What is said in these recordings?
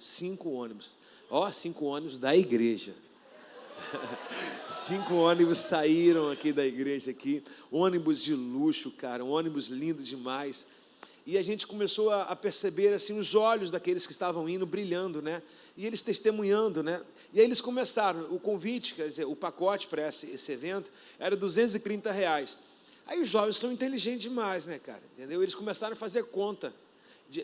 5 ônibus. Ó, 5 ônibus da igreja. 5 ônibus saíram aqui da igreja aqui, ônibus de luxo, cara, um ônibus lindo demais. E a gente começou a perceber assim os olhos daqueles que estavam indo brilhando, né? E eles testemunhando, né? E aí eles começaram, o convite, quer dizer, o pacote para esse evento era R$230. Aí os jovens são inteligentes demais, né, cara? Entendeu? Eles começaram a fazer conta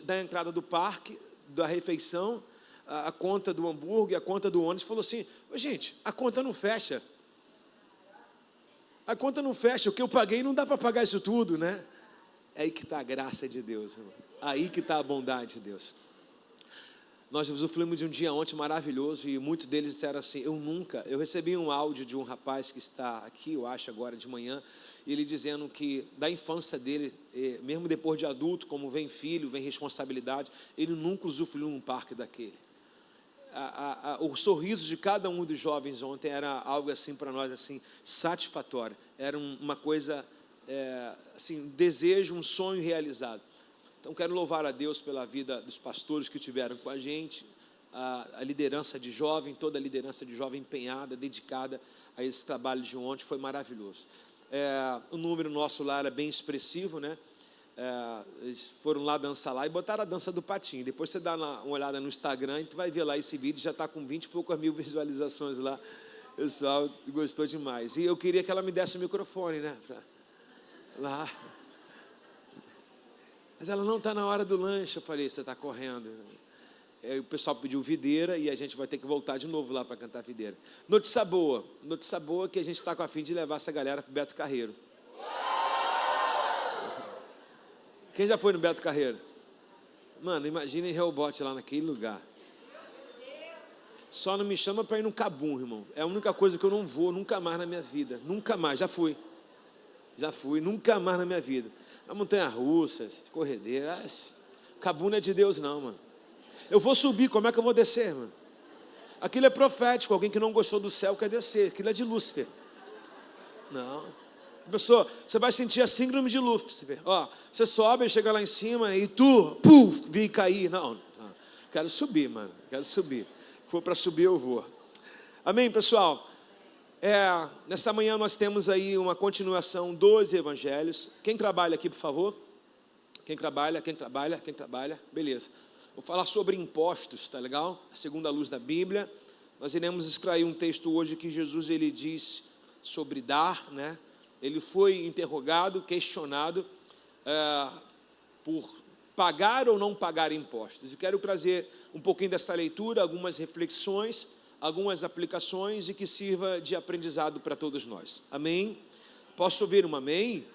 da entrada do parque, da refeição, a conta do hambúrguer, a conta do ônibus. Falou assim: gente, a conta não fecha. A conta não fecha, o que eu paguei não dá para pagar isso tudo, né? É aí que está a graça de Deus, irmão. Aí que está a bondade de Deus. Nós usufruímos de um dia ontem maravilhoso e muitos deles disseram assim: eu recebi um áudio de um rapaz que está aqui, eu acho agora de manhã, ele dizendo que da infância dele, mesmo depois de adulto, como vem filho, vem responsabilidade, ele nunca usufruiu um parque daquele. O sorriso de cada um dos jovens ontem era algo assim para nós, assim, satisfatório. Era uma coisa, assim, um desejo, um sonho realizado. Então, quero louvar a Deus pela vida dos pastores que estiveram com a gente, a liderança de jovem, toda a liderança de jovem empenhada, dedicada a esse trabalho de ontem, foi maravilhoso. O número nosso lá era bem expressivo, né? Eles foram lá dançar lá e botaram a dança do patinho. Depois você dá uma olhada no Instagram e tu vai ver lá esse vídeo, já está com 20 e poucas mil visualizações lá. O pessoal gostou demais. E eu queria que ela me desse o microfone, né? Lá. Mas ela não está na hora do lanche. Eu falei: você está correndo. Aí o pessoal pediu videira e a gente vai ter que voltar de novo lá para cantar videira. Notícia boa que a gente está com a fim de levar essa galera para o Beto Carreiro. Quem já foi no Beto Carreiro? Mano, imagina em Rehoboth lá naquele lugar. Só não me chama para ir no Cabum, irmão. É a única coisa que eu não vou nunca mais na minha vida. Nunca mais, já fui, nunca mais na minha vida. A montanha-russa, corredeira, Cabum não é de Deus não, mano. Eu vou subir, como é que eu vou descer, mano? Aquilo é profético, alguém que não gostou do céu quer descer. Aquilo é de Lúcifer. Não. Pessoa, você vai sentir a síndrome de Lúcifer. Ó, você sobe, chega lá em cima e tu, puf, vi cair. Não, quero subir, mano. Quero subir. Se for para subir, eu vou. Amém, pessoal? Nessa manhã nós temos aí uma continuação dos evangelhos. Quem trabalha aqui, por favor? Quem trabalha? Beleza. Vou falar sobre impostos, tá legal? Segundo a luz da Bíblia. Nós iremos extrair um texto hoje que Jesus ele diz sobre dar, né? Ele foi interrogado, questionado por pagar ou não pagar impostos. E quero trazer um pouquinho dessa leitura, algumas reflexões, algumas aplicações e que sirva de aprendizado para todos nós. Amém? Posso ouvir um amém?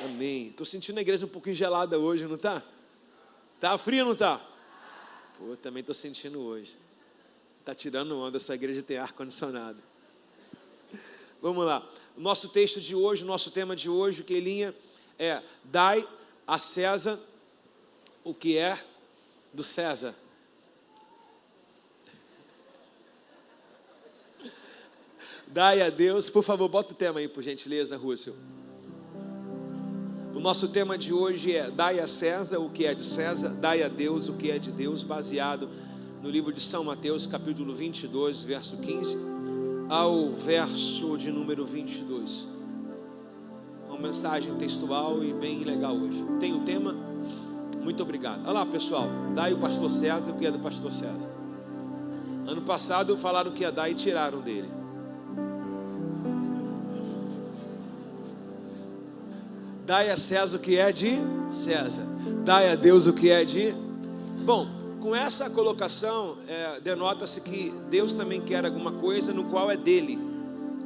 Amém. Estou sentindo a igreja um pouquinho gelada hoje, não está? Está frio ou não está? Pô, também estou sentindo hoje. Está tirando onda, essa igreja tem ar-condicionado. Vamos lá, o nosso texto de hoje, o nosso tema de hoje, que linha é: dai a César o que é do César. Dai a Deus, por favor, bota o tema aí, por gentileza, Rússio. O nosso tema de hoje é: dai a César o que é de César, dai a Deus o que é de Deus, baseado no livro de São Mateus, capítulo 22, verso 15. Ao verso de número 22. Uma mensagem textual e bem legal hoje. Tem o tema? Muito obrigado. Olha lá, pessoal, dai o pastor César o que é do pastor César. Ano passado falaram que ia dar e tiraram dele. Dai a César o que é de César, dai a Deus o que é de... Bom, com essa colocação, denota-se que Deus também quer alguma coisa no qual é dele,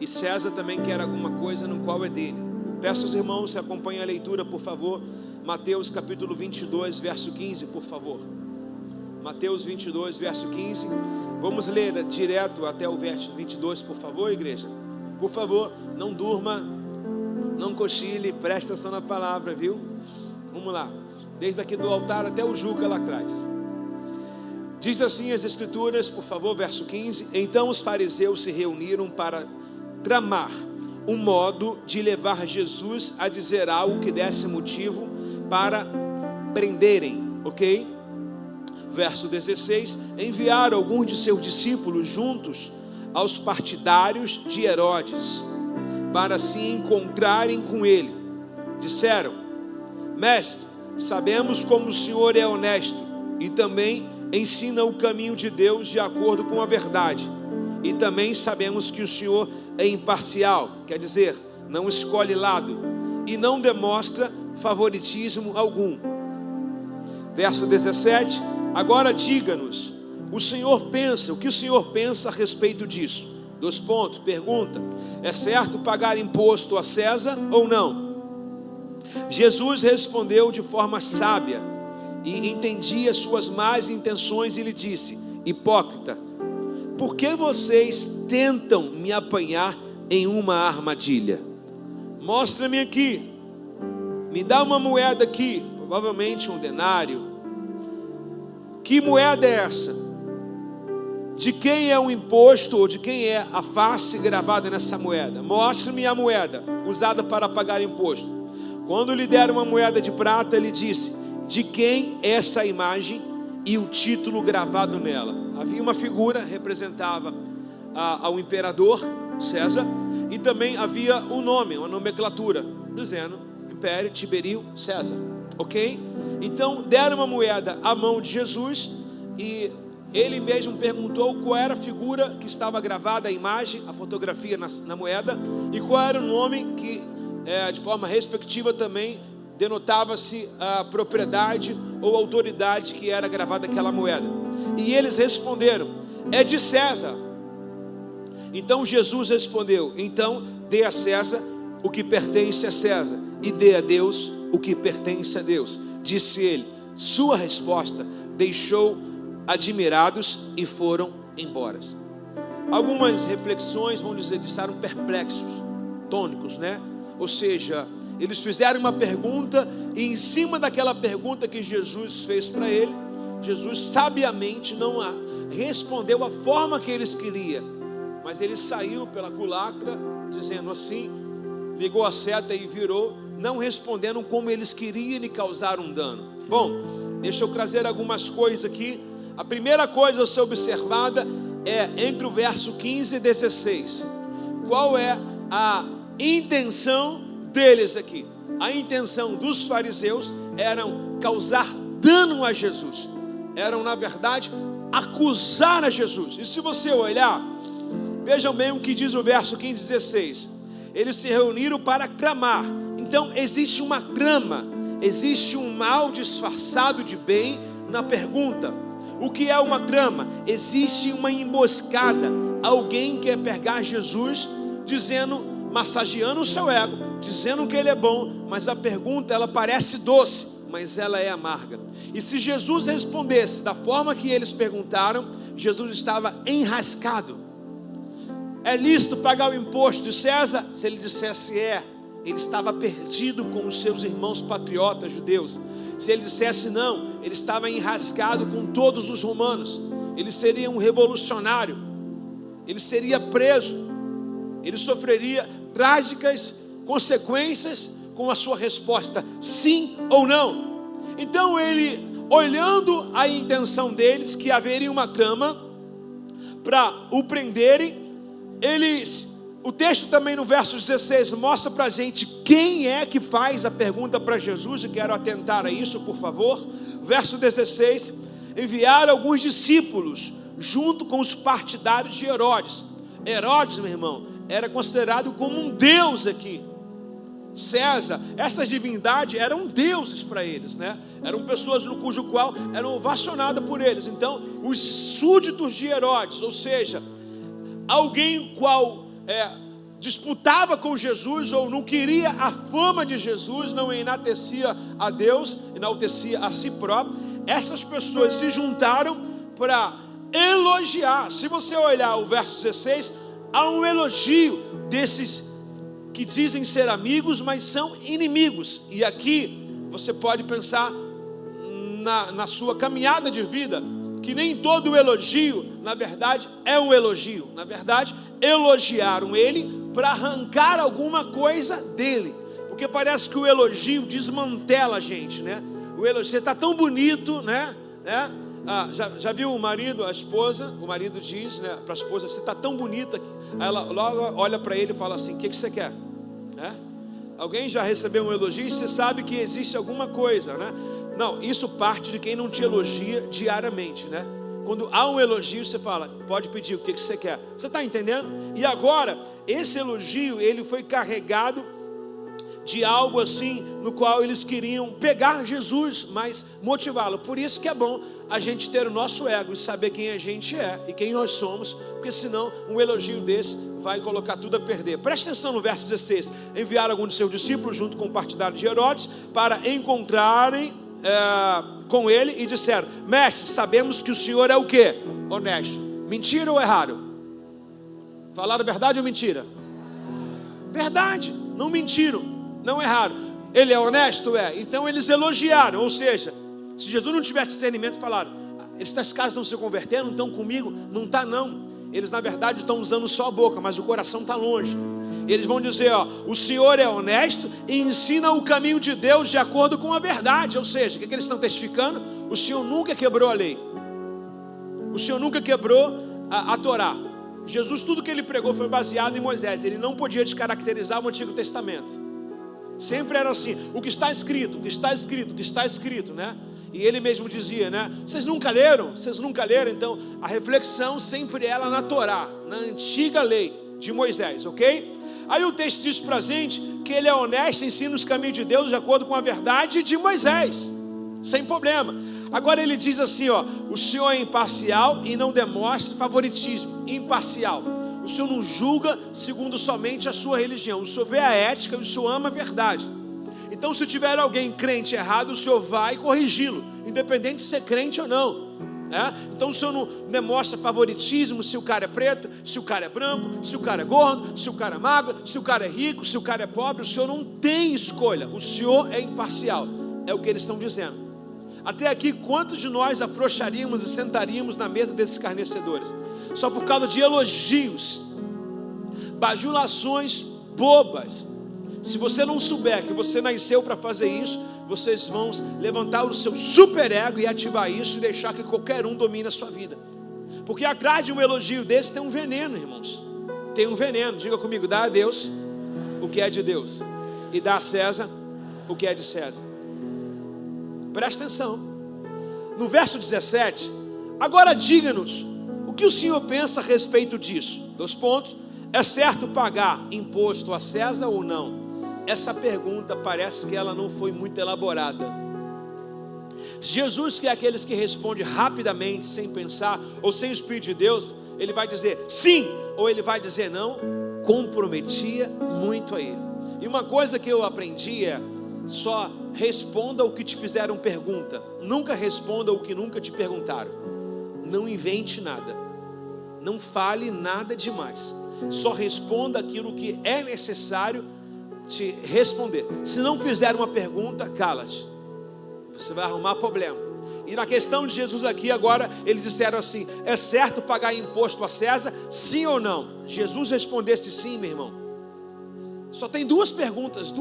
e César também quer alguma coisa no qual é dele. Peço aos irmãos que acompanhem a leitura, por favor. Mateus capítulo 22, verso 15, por favor. Mateus 22, verso 15. Vamos ler direto até o verso 22, por favor, igreja. Por favor, não durma, não cochile, presta atenção na palavra, viu? Vamos lá, desde aqui do altar até o Juca lá atrás. Diz assim as escrituras, por favor, verso 15. Então os fariseus se reuniram para tramar um modo de levar Jesus a dizer algo que desse motivo para prenderem, ok? Verso 16: enviaram alguns de seus discípulos juntos aos partidários de Herodes, para se encontrarem com ele. Disseram: mestre, sabemos como o Senhor é honesto e também ensina o caminho de Deus de acordo com a verdade. E também sabemos que o Senhor é imparcial, quer dizer, não escolhe lado e não demonstra favoritismo algum. Verso 17: agora diga-nos, o que o Senhor pensa a respeito disso? Pergunta: é certo pagar imposto a César ou não? Jesus respondeu de forma sábia e entendia suas más intenções e lhe disse: hipócrita, por que vocês tentam me apanhar em uma armadilha? Mostra-me aqui, me dá uma moeda aqui, provavelmente um denário. Que moeda é essa? De quem é o imposto, ou de quem é a face gravada nessa moeda? Mostre-me a moeda usada para pagar imposto. Quando lhe deram uma moeda de prata, ele disse: de quem é essa imagem e o título gravado nela? Havia uma figura, representava ao imperador César, e também havia um nome, uma nomenclatura, dizendo Império Tiberio César, ok? Então deram uma moeda à mão de Jesus, e ele mesmo perguntou qual era a figura que estava gravada, a imagem, a fotografia na moeda, e qual era o nome que, de forma respectiva, também denotava-se a propriedade ou autoridade que era gravada naquela moeda. E eles responderam: é de César. Então Jesus respondeu: então dê a César o que pertence a César, e dê a Deus o que pertence a Deus. Disse ele. Sua resposta deixou admirados e foram embora. Algumas reflexões, vamos dizer, estavam perplexos, tônicos, né? Ou seja, eles fizeram uma pergunta, e em cima daquela pergunta que Jesus fez para ele, Jesus sabiamente não respondeu a forma que eles queriam, mas ele saiu pela culatra, dizendo assim, ligou a seta e virou, não respondendo como eles queriam e causaram um dano. Bom, deixa eu trazer algumas coisas aqui. A primeira coisa a ser observada é entre o verso 15 e 16. Qual é a intenção deles aqui? A intenção dos fariseus era causar dano a Jesus. Eram, na verdade, acusar a Jesus. E se você olhar, vejam bem o que diz o verso 15 e 16. Eles se reuniram para clamar. Então existe uma trama, existe um mal disfarçado de bem na pergunta. O que é uma trama? Existe uma emboscada. Alguém quer pegar Jesus, dizendo, massageando o seu ego, dizendo que ele é bom, mas a pergunta, ela parece doce, mas ela é amarga. E se Jesus respondesse da forma que eles perguntaram, Jesus estava enrascado. É lícito pagar o imposto de César? Se ele dissesse ele estava perdido com os seus irmãos patriotas judeus. Se ele dissesse não, ele estava enrascado com todos os romanos. Ele seria um revolucionário, ele seria preso, ele sofreria trágicas consequências com a sua resposta, sim ou não. Então ele, olhando a intenção deles, que haveria uma trama para o prenderem, o texto também no verso 16 mostra para a gente quem é que faz a pergunta para Jesus. Eu quero atentar a isso, por favor. Verso 16: enviaram alguns discípulos junto com os partidários de Herodes. Herodes, meu irmão, era considerado como um deus aqui. César, essas divindades eram deuses para eles, né? Eram pessoas no cujo qual eram ovacionadas por eles. Então, os súditos de Herodes, ou seja, alguém qual disputava com Jesus ou não queria a fama de Jesus, não enaltecia a Deus, enaltecia a si próprio, essas pessoas se juntaram para elogiar. Se você olhar o verso 16, há um elogio desses que dizem ser amigos, mas são inimigos. E aqui você pode pensar na sua caminhada de vida, que nem todo elogio, na verdade, é um elogio. Na verdade, elogiaram ele para arrancar alguma coisa dele, porque parece que o elogio desmantela a gente, né? O elogio, você está tão bonito, né? Já viu o marido, a esposa? O marido diz, né, para a esposa: você está tão bonita. Aí ela logo olha para ele e fala assim: o que você quer? Alguém já recebeu um elogio? Você sabe que existe alguma coisa, né? Não, isso parte de quem não te elogia diariamente, né? Quando há um elogio, você fala: pode pedir, o que você quer? Você está entendendo? E agora, esse elogio, ele foi carregado de algo assim, no qual eles queriam pegar Jesus, mas motivá-lo. Por isso que é bom a gente ter o nosso ego e saber quem a gente é e quem nós somos, porque senão um elogio desse vai colocar tudo a perder. Presta atenção no verso 16. Enviaram alguns de seus discípulos junto com o partidário de Herodes para encontrarem com ele e disseram: mestre, sabemos que o senhor é o quê? Honesto. Mentira ou errado? Falaram verdade ou mentira? Verdade, não mentiram. Não erraram. Ele é honesto? É. Então eles elogiaram. Ou seja, se Jesus não tivesse discernimento, falaram: esses caras estão se convertendo, não estão comigo? Não está não. Eles na verdade estão usando só a boca, mas o coração está longe. Eles vão dizer: o Senhor é honesto e ensina o caminho de Deus de acordo com a verdade. Ou seja, o que eles estão testificando? O Senhor nunca quebrou a lei. O Senhor nunca quebrou a Torá. Jesus, tudo que ele pregou foi baseado em Moisés. Ele não podia descaracterizar o Antigo Testamento. Sempre era assim: o que está escrito, o que está escrito, o que está escrito, né? E ele mesmo dizia, né? Vocês nunca leram? Vocês nunca leram? Então, a reflexão sempre era na Torá, na antiga lei de Moisés, ok? Aí o texto diz pra gente que ele é honesto, ensina os caminhos de Deus de acordo com a verdade de Moisés, sem problema. Agora ele diz assim, o Senhor é imparcial e não demonstra favoritismo. Imparcial. O Senhor não julga segundo somente a sua religião. O Senhor vê a ética e o Senhor ama a verdade. Então, se tiver alguém crente errado, o Senhor vai corrigi-lo, independente de ser crente ou não. Então o Senhor não demonstra favoritismo se o cara é preto, se o cara é branco, se o cara é gordo, se o cara é magro, se o cara é rico, se o cara é pobre. O Senhor não tem escolha. O Senhor é imparcial. É o que eles estão dizendo. Até aqui, quantos de nós afrouxaríamos e sentaríamos na mesa desses escarnecedores? Só por causa de elogios, bajulações bobas. Se você não souber que você nasceu para fazer isso, vocês vão levantar o seu superego e ativar isso e deixar que qualquer um domine a sua vida. Porque atrás de um elogio desse tem um veneno, irmãos. Tem um veneno. Diga comigo: dá a Deus o que é de Deus e dá a César o que é de César. Presta atenção. No verso 17: agora diga-nos o que o Senhor pensa a respeito disso. 2 pontos. É certo pagar imposto a César ou não? Essa pergunta parece que ela não foi muito elaborada. Jesus, que é aqueles que respondem rapidamente, sem pensar, ou sem o Espírito de Deus, ele vai dizer sim, ou ele vai dizer não, comprometia muito a ele. E uma coisa que eu aprendi é: só responda o que te fizeram pergunta, nunca responda o que nunca te perguntaram. Não invente nada, não fale nada demais, só responda aquilo que é necessário te responder. Se não fizer uma pergunta, cala-te, você vai arrumar problema. E na questão de Jesus aqui agora, eles disseram assim: é certo pagar imposto a César, sim ou não? Jesus respondesse sim, meu irmão. Só tem duas perguntas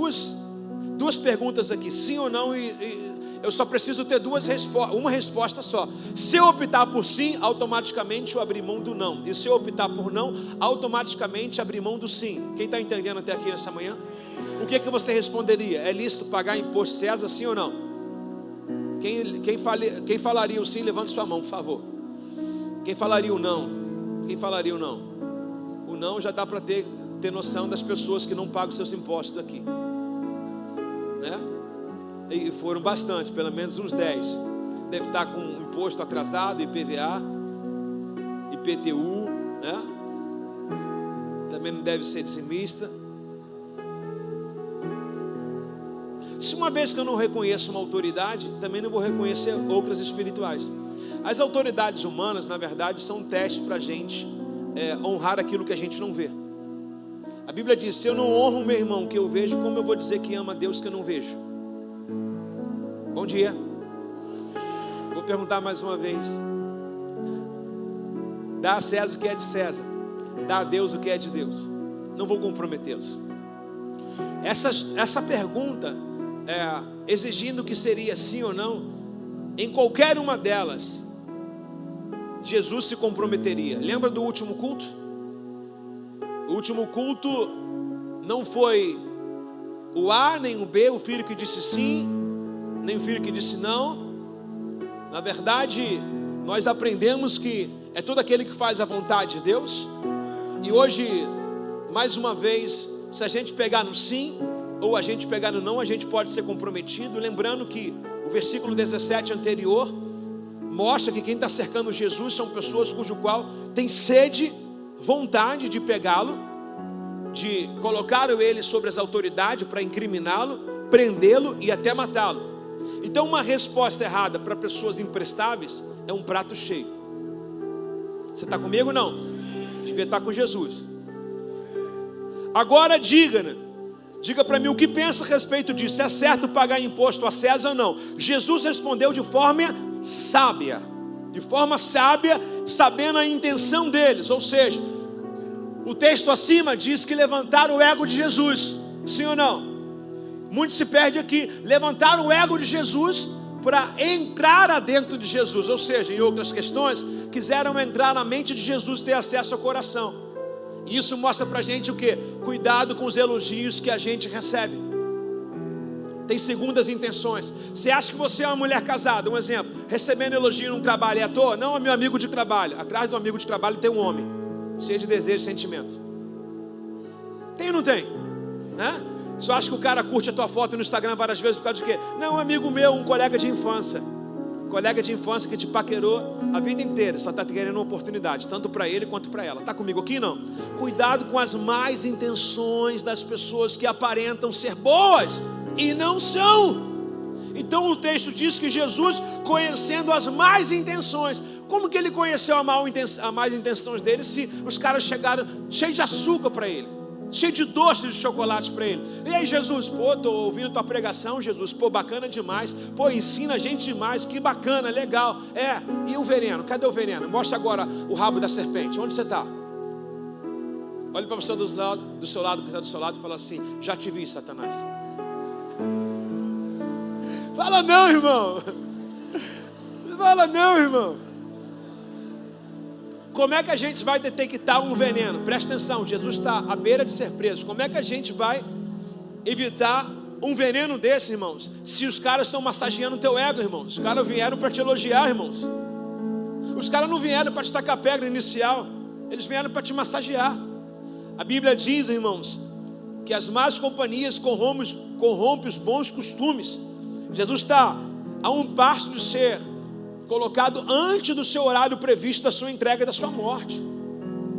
aqui, sim ou não, e eu só preciso ter uma resposta só. Se eu optar por sim, automaticamente eu abri mão do não. E se eu optar por não, automaticamente abri mão do sim. Quem está entendendo até aqui nessa manhã? O que você responderia? É lícito pagar imposto César, sim ou não? Quem falaria o sim, levante sua mão, por favor. Quem falaria o não? Quem falaria o não? O não já dá para ter noção das pessoas que não pagam seus impostos aqui, né? E foram bastante, pelo menos uns 10. Deve estar com imposto atrasado, IPVA, IPTU, né? Também não deve ser dizimista. Se uma vez que eu não reconheço uma autoridade, também não vou reconhecer outras espirituais. As autoridades humanas, na verdade, são um teste para a gente honrar aquilo que a gente não vê. A Bíblia diz: se eu não honro o meu irmão que eu vejo, como eu vou dizer que ama a Deus que eu não vejo? Bom dia. Vou perguntar mais uma vez. Dá a César o que é de César, dá a Deus o que é de Deus. Não vou comprometê-los. Essa pergunta, exigindo que seria sim ou não, em qualquer uma delas, Jesus se comprometeria. Lembra do último culto? O último culto não foi o A nem o B, o filho que disse sim, nem o filho que disse não. Na verdade, nós aprendemos que é todo aquele que faz a vontade de Deus. E hoje, mais uma vez, se a gente pegar no sim ou a gente pegar no não, a gente pode ser comprometido. Lembrando que o versículo 17 anterior mostra que quem está cercando Jesus são pessoas cujo qual tem sede, vontade de pegá-lo, de colocar ele sobre as autoridades para incriminá-lo, prendê-lo e até matá-lo. Então uma resposta errada para pessoas imprestáveis é um prato cheio. Você está comigo ou não? Devia estar com Jesus. Agora diga para mim o que pensa a respeito disso. É certo pagar imposto a César ou não? Jesus respondeu de forma sábia, sabendo a intenção deles. Ou seja, o texto acima diz que levantaram o ego de Jesus. Sim ou não? Muito se perde aqui. Levantaram o ego de Jesus para entrar dentro de Jesus. Ou seja, em outras questões, quiseram entrar na mente de Jesus, ter acesso ao coração. E isso mostra pra gente o quê? Cuidado com os elogios que a gente recebe. Tem segundas intenções. Você acha que você é uma mulher casada, um exemplo, recebendo elogio num trabalho é à toa? Não, é meu amigo de trabalho. Atrás do amigo de trabalho tem um homem, cheio de desejo e sentimento. Tem ou não tem? Você acha que o cara curte a tua foto no Instagram várias vezes por causa de quê? Não, um amigo meu, um colega de infância. Colega de infância que te paquerou a vida inteira, só está querendo uma oportunidade, tanto para ele quanto para ela. Está comigo aqui não? Cuidado com as más intenções das pessoas que aparentam ser boas e não são. Então o texto diz que Jesus, conhecendo as más intenções, como que ele conheceu as más intenções dele se os caras chegaram cheios de açúcar para ele, cheio de doces de chocolate para ele? E aí, Jesus, tô ouvindo tua pregação, Jesus, bacana demais, ensina a gente demais, que bacana, legal. E o veneno? Cadê o veneno? Mostra agora o rabo da serpente. Onde você está? Olha para a pessoa do seu lado, que está do seu lado, e fala assim: já te vi, Satanás. Fala não, irmão. Fala não, irmão. Como é que a gente vai detectar um veneno? Presta atenção, Jesus está à beira de ser preso. Como é que a gente vai evitar um veneno desse, irmãos? Se os caras estão massageando o teu ego, irmãos. Os caras vieram para te elogiar, irmãos. Os caras não vieram para te tacar pedra inicial. Eles vieram para te massagear. A Bíblia diz, irmãos, que as más companhias corrompem os bons costumes. Jesus está a um passo de ser colocado antes do seu horário previsto da sua entrega e da sua morte.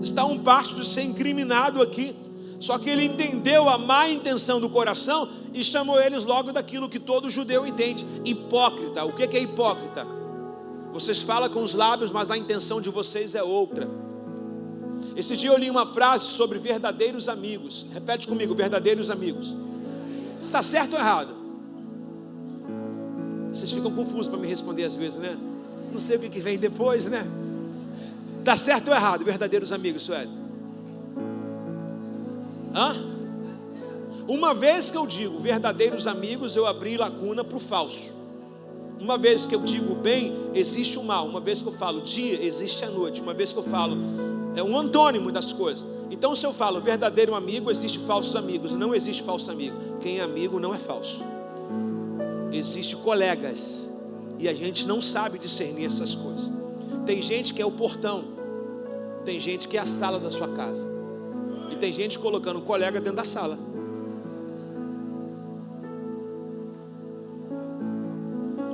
Está a um passo de ser incriminado aqui. Só que ele entendeu a má intenção do coração e chamou eles logo daquilo que todo judeu entende: hipócrita. O que é hipócrita? Vocês falam com os lábios, mas a intenção de vocês é outra. Esse dia eu li uma frase sobre verdadeiros amigos. Repete comigo: verdadeiros amigos. Está certo ou errado? Vocês ficam confusos para me responder às vezes, né? Não sei o que vem depois, né? Está certo ou errado, verdadeiros amigos, Sueli? Uma vez que eu digo verdadeiros amigos, eu abri lacuna para o falso. Uma vez que eu digo bem, existe o mal. Uma vez que eu falo dia, existe a noite. Uma vez que eu falo, é um antônimo das coisas. Então se eu falo verdadeiro amigo, existe falsos amigos. Não existe falso amigo. Quem é amigo não é falso. Existe colegas, e a gente não sabe discernir essas coisas. Tem gente que é o portão, tem gente que é a sala da sua casa, e tem gente colocando um colega dentro da sala.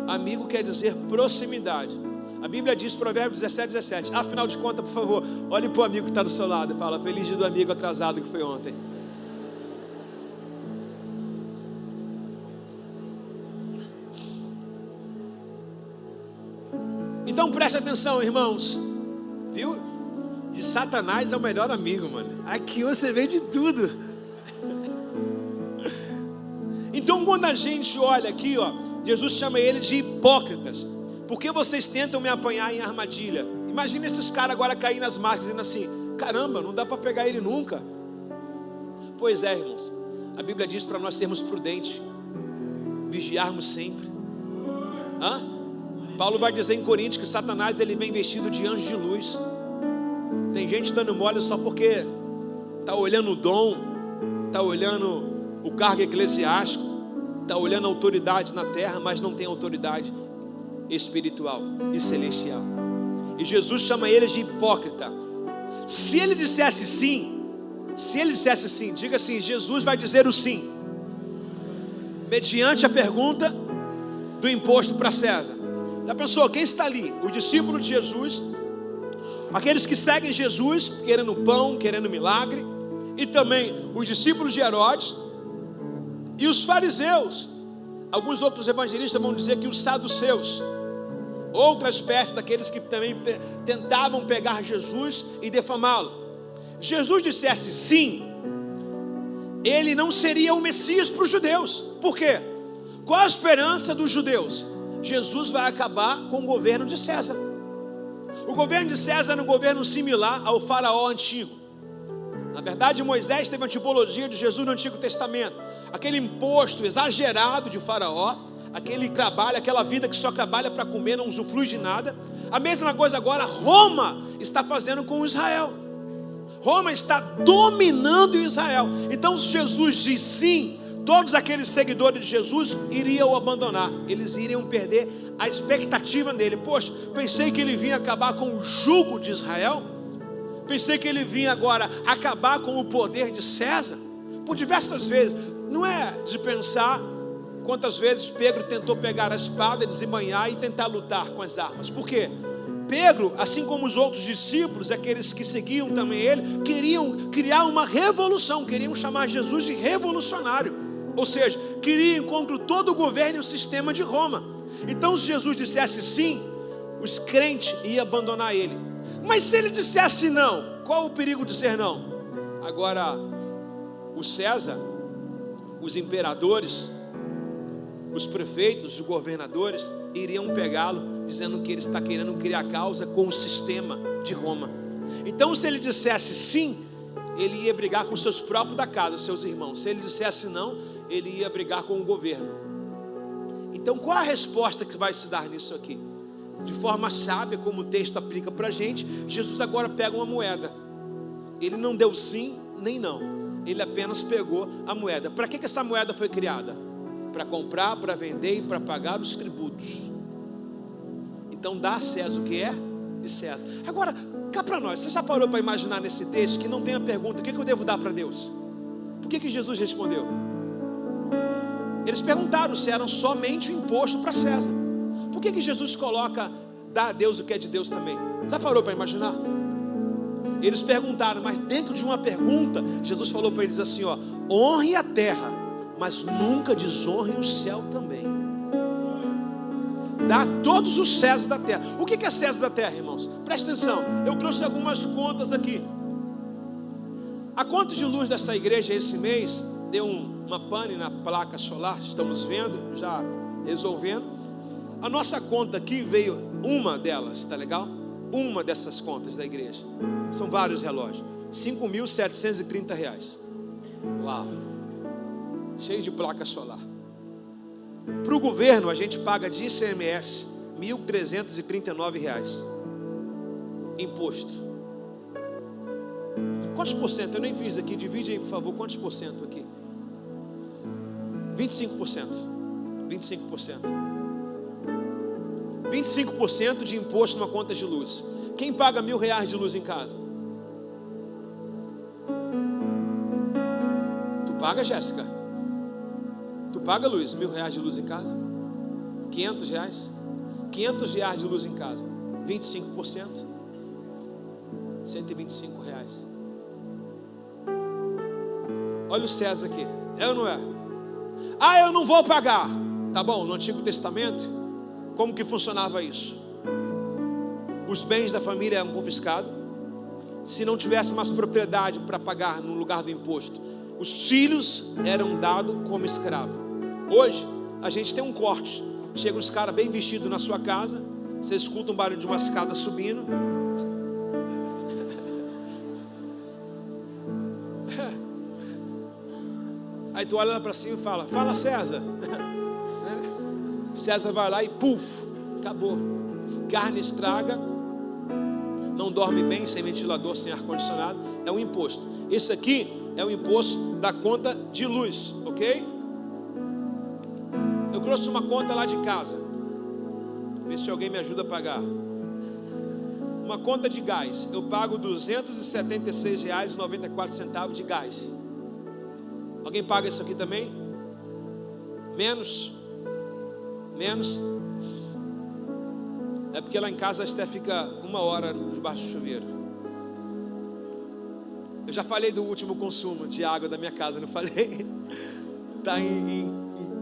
Amigo quer dizer proximidade. A Bíblia diz, Provérbios 17:17. Afinal de contas, por favor, olhe para o amigo que está do seu lado e fala: feliz dia do amigo atrasado que foi ontem. Então preste atenção, irmãos. Viu? De Satanás é o melhor amigo, mano. Aqui você vê de tudo. Então quando a gente olha aqui, Jesus chama ele de hipócritas. Porque vocês tentam me apanhar em armadilha. Imagina esses caras agora caírem nas marcas, dizendo assim: caramba, não dá para pegar ele nunca. Pois é, irmãos. A Bíblia diz para nós sermos prudentes, vigiarmos sempre. Paulo vai dizer em Coríntios que Satanás ele vem vestido de anjo de luz. Tem gente dando mole só porque está olhando o dom, está olhando o cargo eclesiástico, está olhando a autoridade na terra, mas não tem autoridade espiritual e celestial. E Jesus chama eles de hipócrita. Se ele dissesse sim, diga assim: Jesus vai dizer o sim, mediante a pergunta do imposto para César. Já pensou, quem está ali? Os discípulos de Jesus, aqueles que seguem Jesus, querendo pão, querendo milagre, e também os discípulos de Herodes, e os fariseus. Alguns outros evangelistas vão dizer que os saduceus, outra espécie daqueles que também tentavam pegar Jesus e defamá-lo. Jesus dissesse sim, ele não seria o Messias para os judeus. Por quê? Qual a esperança dos judeus? Jesus vai acabar com o governo de César. O governo de César era um governo similar ao faraó antigo. Na verdade, Moisés teve uma tipologia de Jesus no Antigo Testamento. Aquele imposto exagerado de faraó, aquele trabalho, aquela vida que só trabalha para comer, não usufrui de nada. A mesma coisa agora Roma está fazendo com Israel. Roma está dominando Israel. Então Jesus diz sim, todos aqueles seguidores de Jesus iriam abandonar. Eles iriam perder a expectativa dele. Poxa, pensei que ele vinha acabar com o jugo de Israel. Pensei que ele vinha agora acabar com o poder de César. Por diversas vezes. Não é de pensar quantas vezes Pedro tentou pegar a espada, desembainhar e tentar lutar com as armas. Por quê? Pedro, assim como os outros discípulos, aqueles que seguiam também ele, queriam criar uma revolução, queriam chamar Jesus de revolucionário. Ou seja, queriam contra todo o governo e o sistema de Roma. Então se Jesus dissesse sim, os crentes iam abandonar ele. Mas se ele dissesse não, qual o perigo de dizer não? Agora, o César, os imperadores, os prefeitos, os governadores iriam pegá-lo, dizendo que ele está querendo criar causa com o sistema de Roma. Então se ele dissesse sim, ele ia brigar com os seus próprios da casa, os seus irmãos. Se ele dissesse não, ele ia brigar com o governo. Então qual a resposta que vai se dar nisso aqui? De forma sábia, como o texto aplica para a gente, Jesus agora pega uma moeda. Ele não deu sim nem não, ele apenas pegou a moeda. Para que essa moeda foi criada? Para comprar, para vender e para pagar os tributos. Então dá a César o que é de César. Agora, cá para nós, você já parou para imaginar nesse texto que não tem a pergunta: o que eu devo dar para Deus? Por que Jesus respondeu? Eles perguntaram se eram somente o imposto para César. Por que Jesus coloca, dá a Deus o que é de Deus também? Já parou para imaginar? Eles perguntaram, mas dentro de uma pergunta, Jesus falou para eles assim, ó: honre a terra, mas nunca desonre o céu também. Dá todos os Césares da terra. O que é César da terra, irmãos? Presta atenção, eu trouxe algumas contas aqui. A conta de luz dessa igreja esse mês deu uma pane na placa solar, estamos vendo, já resolvendo. A nossa conta aqui veio uma delas, tá legal? Uma dessas contas da igreja. São vários relógios. R$5.730. Uau! Cheio de placa solar. Para o governo a gente paga de ICMS R$1.339. Imposto. Quantos por cento? Eu nem fiz aqui, divide aí por favor, quantos por cento aqui? 25%. 25%. 25% de imposto numa conta de luz. Quem paga R$1.000 de luz em casa? Tu paga, Jéssica? Tu paga, Luiz, R$1.000 de luz em casa? R$500? R$500 de luz em casa. 25%? R$125. Olha o César aqui. É ou não é? Ah, eu não vou pagar. Tá bom, no Antigo Testamento, como que funcionava isso? Os bens da família eram confiscados. Se não tivesse mais propriedade para pagar no lugar do imposto, os filhos eram dados como escravo. Hoje, a gente tem um corte. Chega os caras bem vestidos na sua casa, você escuta um barulho de uma escada subindo. Aí tu olha lá para cima e fala: fala, César. César vai lá e puf, Acabou. Carne estraga, não dorme bem, sem ventilador, sem ar-condicionado, é um imposto. Esse aqui é o imposto da conta de luz, ok? Eu trouxe uma conta lá de casa, ver se alguém me ajuda a pagar. Uma conta de gás, eu pago R$ 276,94 de gás. Alguém paga isso aqui também? Menos? É porque lá em casa a Esté fica 1 hora debaixo do chuveiro. Eu já falei do último consumo de água da minha casa, não falei? Está em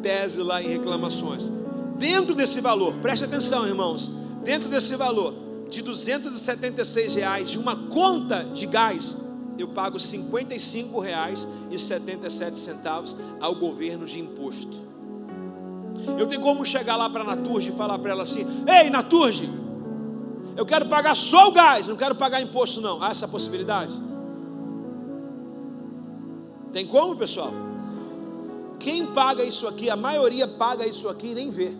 tese lá em reclamações. Dentro desse valor, preste atenção, irmãos, dentro desse valor de R$ 276 de uma conta de gás, eu pago R$ 55,77 ao governo de imposto. Eu tenho como chegar lá para a Naturge e falar para ela assim: ei, Naturge, eu quero pagar só o gás, não quero pagar imposto não. Há essa possibilidade? Tem como, pessoal? Quem paga isso aqui, a maioria paga isso aqui e nem vê.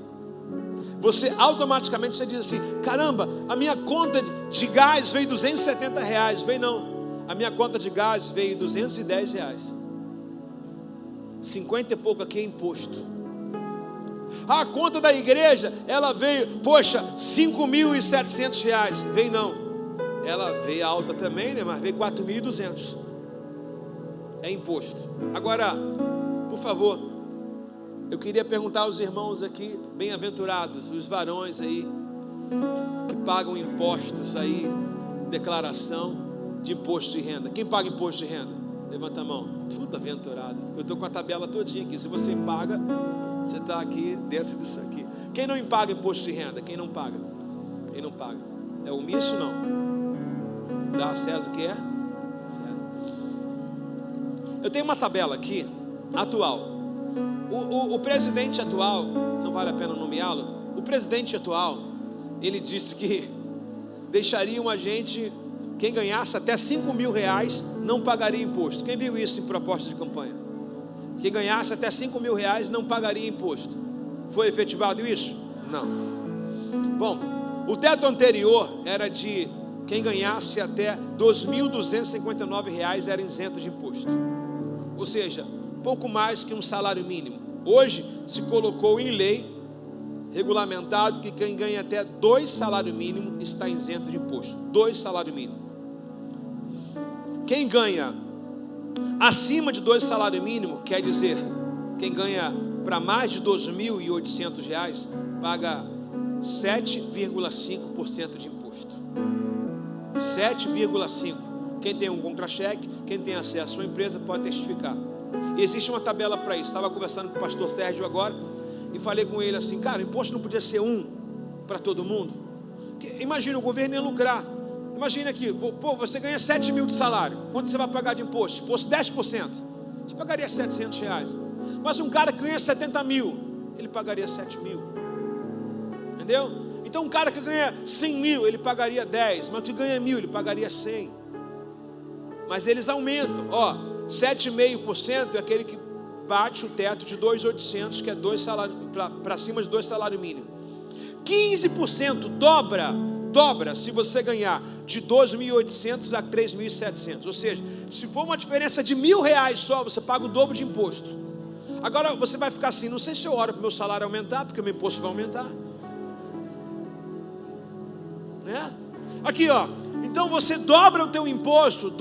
Você automaticamente você diz assim: caramba, a minha conta de gás veio R$ 270. Veio não, a minha conta de gás veio R$ 210. 50 e pouco aqui é imposto. A conta da igreja, ela veio, poxa, R$ 5.700. Veio não, ela veio alta também, né? Mas veio 4.200. É imposto. Agora, por favor, eu queria perguntar aos irmãos aqui, bem-aventurados, os varões aí, que pagam impostos aí, declaração de imposto de renda. Quem paga imposto de renda? Levanta a mão. Tudo aventurado. Eu estou com a tabela todinha aqui. Se você paga, você está aqui dentro disso aqui. Quem não paga imposto de renda? Quem não paga? Quem não paga? É omisso não? Dá a César o que é? Eu tenho uma tabela aqui, atual. O presidente atual, não vale a pena nomeá-lo. O presidente atual, ele disse que deixariam a gente, quem ganhasse até R$5.000 não pagaria imposto. Quem viu isso em proposta de campanha? Quem ganhasse até R$5.000 não pagaria imposto. Foi efetivado isso? Não. Bom, o teto anterior era de quem ganhasse até R$ 2.259 era isento de imposto. Ou seja, pouco mais que um salário mínimo. Hoje se colocou em lei, regulamentado, que quem ganha até 2 salários mínimos está isento de imposto. 2 salários mínimos. Quem ganha acima de 2 salários mínimos, quer dizer, quem ganha para mais de R$ 2.800, paga 7,5% de imposto. 7,5%. Quem tem um contra-cheque, quem tem acesso à empresa pode testificar. E existe uma tabela para isso. Estava conversando com o pastor Sérgio agora e falei com ele assim: cara, o imposto não podia ser para todo mundo? Imagina, o governo ia lucrar. Imagina aqui, pô, você ganha 7 mil de salário. Quanto você vai pagar de imposto? Se fosse 10%, você pagaria R$700. Mas um cara que ganha 70 mil, ele pagaria 7 mil. Entendeu? Então um cara que ganha 100 mil, ele pagaria 10. Mas que ganha 1.000, ele pagaria 100. Mas eles aumentam. 7,5% é aquele que bate o teto de 2.800, que é 2 salários, para cima de 2 salários mínimos. 15% dobra se você ganhar de 2.800 a 3.700. Ou seja, se for uma diferença de R$1.000 só, você paga o dobro de imposto. Agora você vai ficar assim: não sei se eu oro para o meu salário aumentar, porque o meu imposto vai aumentar, né? Aqui, então você dobra o teu imposto,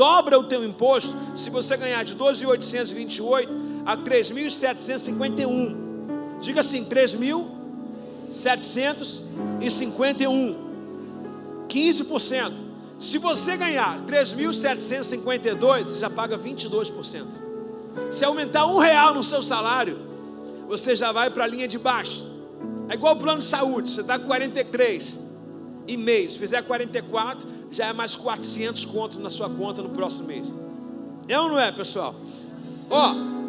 se você ganhar de 12.828 a 3.751. Diga assim: 3.751. 15%. Se você ganhar 3.752, você já paga 22%. Se aumentar R$1 no seu salário, você já vai para a linha de baixo. É igual o plano de saúde, você está com 43 e mês, se fizer 44, já é mais 400 contos na sua conta no próximo mês. É ou não é, pessoal?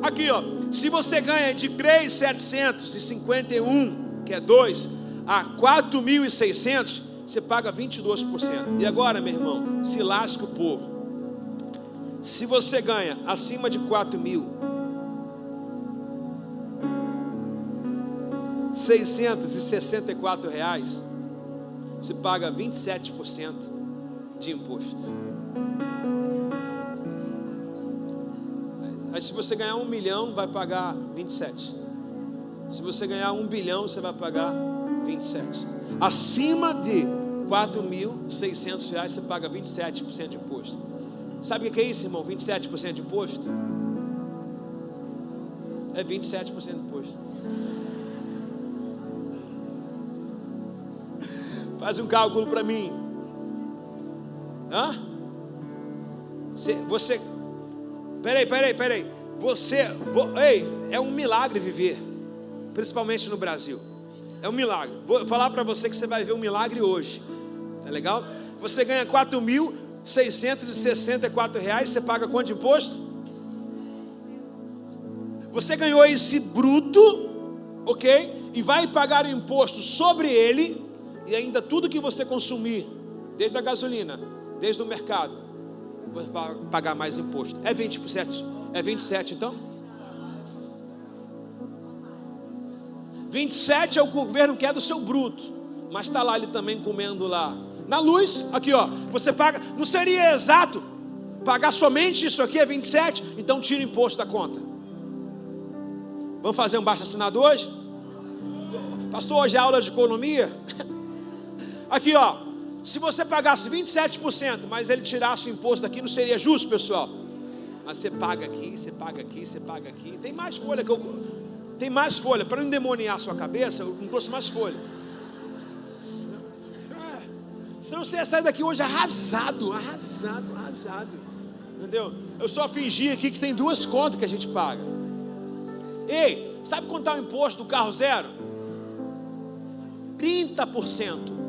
Aqui, se você ganha de 3.751, que é 2, a 4.600, você paga 22%. E agora, meu irmão, se lasca o povo. Se você ganha acima de 4.664 reais, você paga 27% de imposto. Aí se você ganhar 1 milhão, vai pagar 27. Se você ganhar 1 bilhão, você vai pagar 27. Acima de R$4.600, você paga 27% de imposto. Sabe o que é isso, irmão? 27% de imposto? É 27% de imposto. Faz um cálculo para mim. Você... Peraí. É um milagre viver, principalmente no Brasil. É um milagre. Vou falar para você que você vai ver um milagre hoje. Tá legal? Você ganha R$4.664. Você paga quanto de imposto? Você ganhou esse bruto, ok? E vai pagar o imposto sobre ele. E ainda tudo que você consumir, desde a gasolina, desde o mercado, vai pagar mais imposto. É 20%? É 27% então? 27 é o governo que é do seu bruto, mas está lá ele também comendo lá. Na luz, aqui ó, você paga, não seria exato pagar somente isso aqui é 27? Então tira o imposto da conta. Vamos fazer um baixo assinado hoje? Pastor, hoje é aula de economia? Aqui ó, se você pagasse 27%, mas ele tirasse o imposto daqui, não seria justo, pessoal? Mas você paga aqui, você paga aqui, você paga aqui. Tem mais folha que tem mais folha, para não endemoniar a sua cabeça, eu não trouxe mais folha. Senão você ia sair daqui hoje arrasado. Entendeu? Eu só fingi aqui que tem 2 contas que a gente paga. Ei, sabe quanto está o imposto do carro zero? 30%.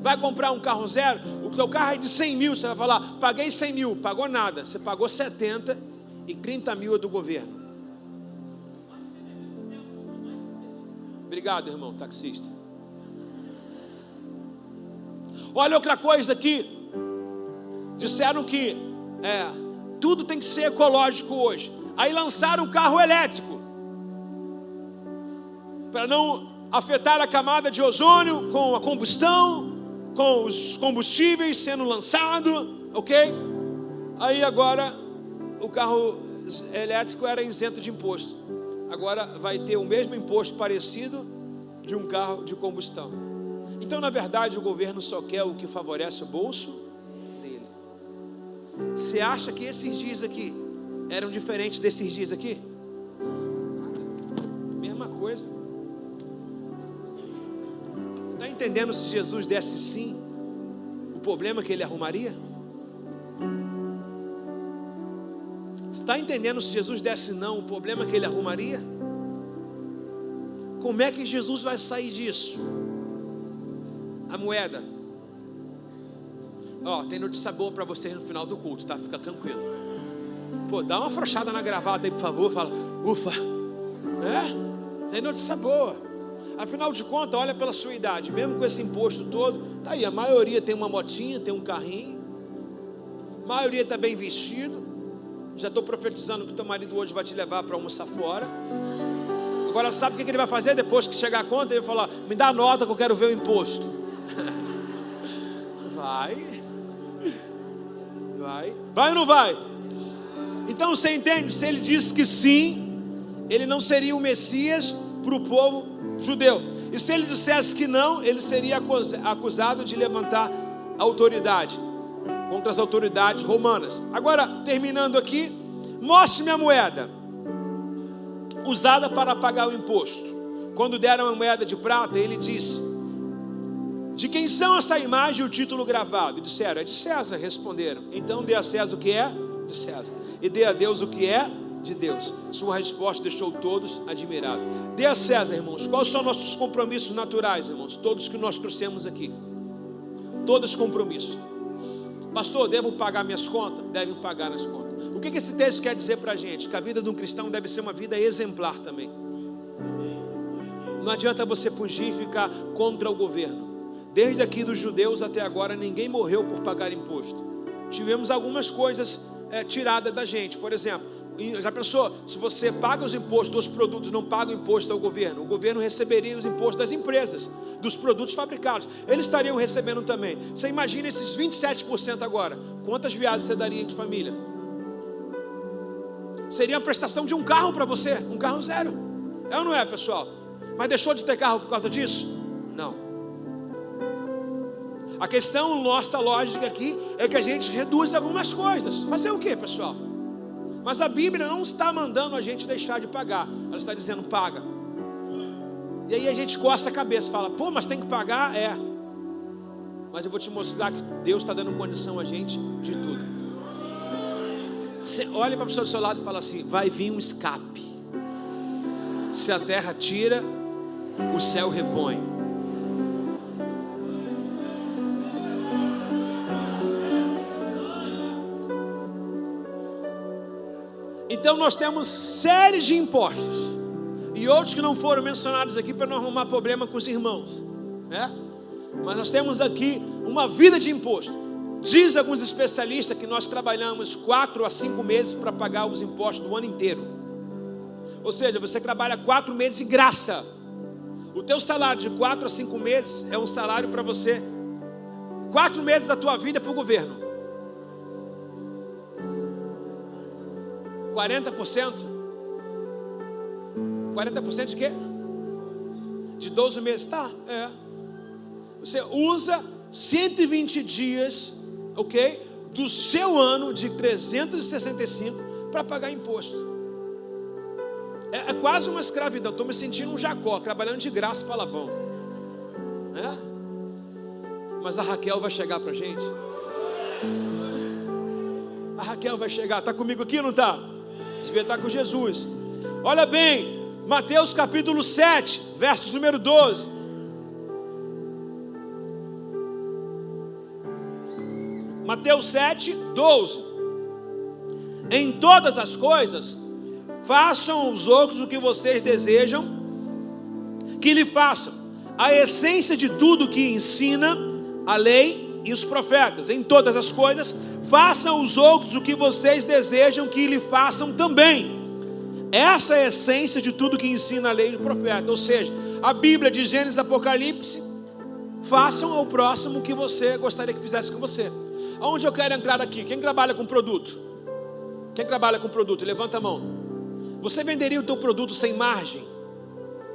Vai comprar um carro zero, o seu carro é de 100 mil, você vai falar, paguei 100 mil, pagou nada, você pagou 70 e 30 mil é do governo. Obrigado, irmão taxista. Olha outra coisa aqui, disseram que tudo tem que ser ecológico hoje, aí lançaram um carro elétrico, para não afetar a camada de ozônio com a combustão, com os combustíveis sendo lançados, ok? Aí agora o carro elétrico era isento de imposto. Agora vai ter o mesmo imposto parecido de um carro de combustão. Então, na verdade, o governo só quer o que favorece o bolso dele. Você acha que esses dias aqui eram diferentes desses dias aqui? Mesma coisa. Está entendendo? Se Jesus desse sim, o problema que ele arrumaria? Está entendendo? Se Jesus desse não, o problema que ele arrumaria? Como é que Jesus vai sair disso? A moeda. Tem notícia boa para vocês no final do culto, tá? Fica tranquilo. Dá uma afrouxada na gravata aí, por favor. Fala, ufa. Tem notícia boa. Afinal de contas, olha pela sua idade, mesmo com esse imposto todo, tá aí, a maioria tem uma motinha, tem um carrinho, a maioria está bem vestido. Já estou profetizando que teu marido hoje vai te levar para almoçar fora. Agora sabe o que ele vai fazer depois que chegar a conta? Ele vai falar, me dá a nota que eu quero ver o imposto. Vai ou não vai? Então você entende, se ele disse que sim, ele não seria o Messias para o povo judeu, e se ele dissesse que não, ele seria acusado de levantar autoridade contra as autoridades romanas. Agora, terminando aqui, mostre-me a moeda usada para pagar o imposto. Quando deram a moeda de prata, ele disse, de quem são essa imagem e o título gravado? E disseram, é de César. Responderam, então dê a César o que é de César, e dê a Deus o que é de Deus. Sua resposta deixou todos admirados. Dê a César, irmãos. Quais são nossos compromissos naturais, irmãos? Todos que nós trouxemos aqui. Todos compromissos. Pastor, devo pagar minhas contas? Deve pagar as contas. O que esse texto quer dizer para a gente? Que a vida de um cristão deve ser uma vida exemplar também. Não adianta você fugir e ficar contra o governo. Desde aqui dos judeus até agora, ninguém morreu por pagar imposto. Tivemos algumas coisas tiradas da gente. Por exemplo, já pensou, se você paga os impostos dos produtos, não paga o imposto ao governo, o governo receberia os impostos das empresas. dos produtos fabricados. Eles estariam recebendo também. Você imagina esses 27% agora. Quantas viagens você daria de família? Seria a prestação de um carro para você, um carro zero. É ou não é, pessoal? Mas deixou de ter carro por causa disso? Não. A questão, nossa lógica aqui, é que a gente reduz algumas coisas. Fazer o quê, pessoal? Mas a Bíblia não está mandando a gente deixar de pagar. Ela está dizendo, paga. E aí a gente coça a cabeça, fala, pô, mas tem que pagar? É. Mas eu vou te mostrar que Deus está dando condição a gente de tudo. Você olha para a pessoa do seu lado e fala assim, vai vir um escape. Se a terra tira, o céu repõe. Então nós temos séries de impostos e outros que não foram mencionados aqui para não arrumar problema com os irmãos, né? Mas nós temos aqui uma vida de imposto. Diz alguns especialistas que nós trabalhamos 4 a 5 meses para pagar os impostos do ano inteiro. Ou seja, você trabalha 4 meses de graça. O teu salário de 4 a 5 meses é um salário para você. 4 meses da tua vida é para o governo. 40%? 40% de quê? De 12 meses, tá? É. Você usa 120 dias, ok? Do seu ano de 365 para pagar imposto. É quase uma escravidão. Estou me sentindo um Jacó, trabalhando de graça para Labão. É? Mas a Raquel vai chegar para a gente. A Raquel vai chegar. Está comigo aqui ou não está? Devia estar com Jesus. Olha bem, Mateus capítulo 7, versos número 12. Mateus 7, 12. Em todas as coisas, façam aos outros o que vocês desejam que lhe façam. A essência de tudo que ensina a lei e os profetas. Em todas as coisas, façam aos outros o que vocês desejam que lhe façam também. Essa é a essência de tudo que ensina a lei e o profeta. Ou seja, a Bíblia de Gênesis e Apocalipse, façam ao próximo o que você gostaria que fizesse com você. Aonde eu quero entrar aqui? Quem trabalha com produto? Quem trabalha com produto? Levanta a mão. Você venderia o teu produto sem margem?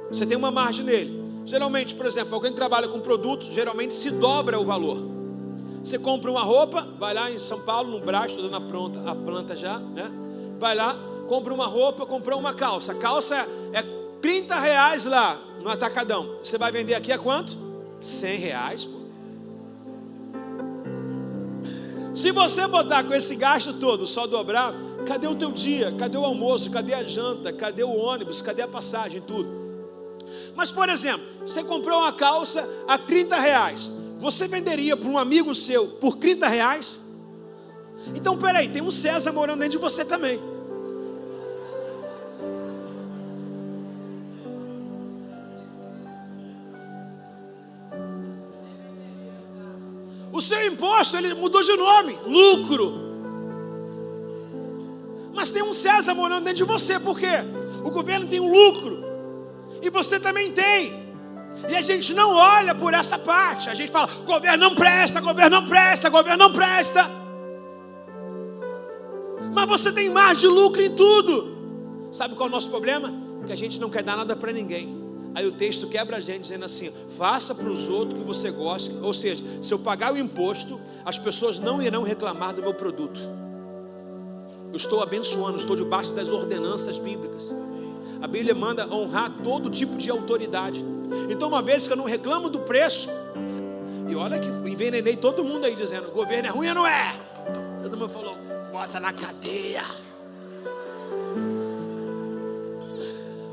Você tem uma margem nele. Geralmente, por exemplo, alguém que trabalha com produto, geralmente se dobra o valor. Você compra uma roupa, vai lá em São Paulo, no Brás, estou dando a planta já, né? Vai lá, compra uma roupa, comprou uma calça. A calça é R$30 lá no atacadão. Você vai vender aqui a quanto? R$100, pô. Se você botar com esse gasto todo, só dobrar, cadê o teu dia? Cadê o almoço? Cadê a janta? Cadê o ônibus? Cadê a passagem? Tudo. Mas, por exemplo, você comprou uma calça a R$30. Você venderia para um amigo seu por R$30? Então, peraí, tem um César morando dentro de você também. O seu imposto, ele mudou de nome, lucro. Mas tem um César morando dentro de você, por quê? O governo tem um lucro, e você também tem. E a gente não olha por essa parte. A gente fala, governo não presta, governo não presta, governo não presta. Mas você tem mais de lucro em tudo. Sabe qual é o nosso problema? Que a gente não quer dar nada para ninguém. Aí o texto quebra a gente dizendo assim, faça para os outros que você gosta. Ou seja, se eu pagar o imposto, as pessoas não irão reclamar do meu produto. Eu estou abençoando, estou debaixo das ordenanças bíblicas. A Bíblia manda honrar todo tipo de autoridade. Então, uma vez que eu não reclamo do preço, e olha que envenenei todo mundo aí dizendo, o governo é ruim ou não é? Todo mundo falou, bota na cadeia.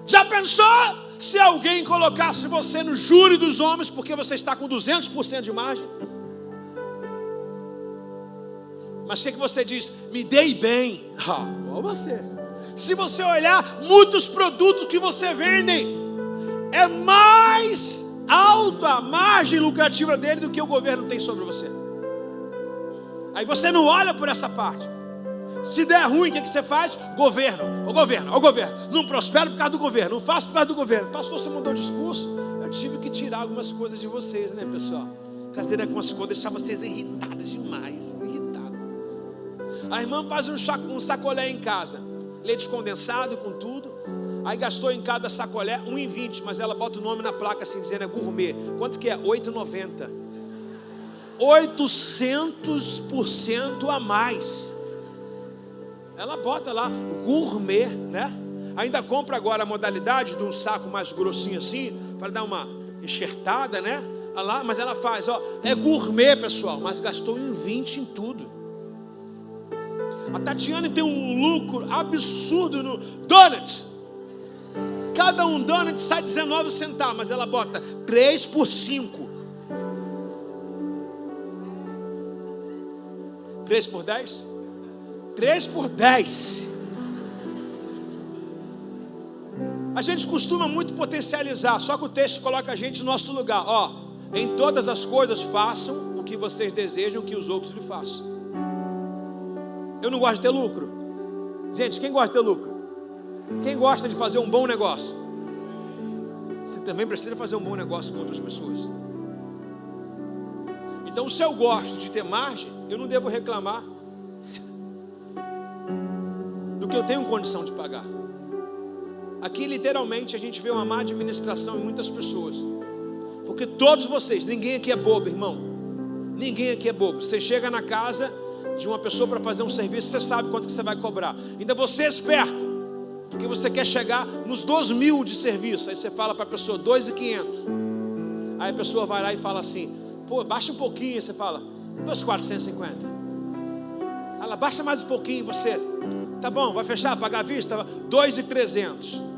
Já pensou se alguém colocasse você no júri dos homens porque você está com 200% de margem? Mas o que você diz? Me dei bem. Igual você. Se você olhar, muitos produtos que você vende, é mais alta a margem lucrativa dele do que o governo tem sobre você. Aí você não olha por essa parte. Se der ruim, o que você faz? Governo, o governo. Não prospero por causa do governo, não faço por causa do governo. Pastor, você mudou o discurso? Eu tive que tirar algumas coisas de vocês, né, pessoal? Trazer algumas coisas, deixar vocês irritados demais. Irritado. A irmã faz um sacolé em casa, leite condensado com tudo. Aí gastou em cada sacolé R$1,20, mas ela bota o nome na placa assim, dizendo é gourmet. Quanto que é? R$8,90. 800% a mais. Ela bota lá, gourmet, né? Ainda compra agora a modalidade de um saco mais grossinho assim, para dar uma enxertada, né? Lá, mas ela faz, ó, é gourmet, pessoal, mas gastou R$1,20 em tudo. A Tatiane tem um lucro absurdo no donuts. Cada um donut sai 19 centavos, mas ela bota 3 por 5. 3 por 10? 3 por 10. A gente costuma muito potencializar, só que o texto coloca a gente no nosso lugar. Ó, em todas as coisas façam o que vocês desejam que os outros lhe façam. Eu não gosto de ter lucro. Gente, quem gosta de ter lucro? Quem gosta de fazer um bom negócio? Você também precisa fazer um bom negócio com outras pessoas. Então, se eu gosto de ter margem, eu não devo reclamar do que eu tenho condição de pagar. Aqui, literalmente, a gente vê uma má administração em muitas pessoas. Porque todos vocês, ninguém aqui é bobo, irmão. Ninguém aqui é bobo. Você chega na casa de uma pessoa para fazer um serviço, você sabe quanto que você vai cobrar. Ainda você é esperto, porque você quer chegar nos 2.000 de serviço. Aí você fala para a pessoa 2.500. Aí a pessoa vai lá e fala assim, pô, baixa um pouquinho. Aí você fala 2.450. Ela baixa mais um pouquinho. Você, tá bom, vai fechar, pagar à vista? 2.300.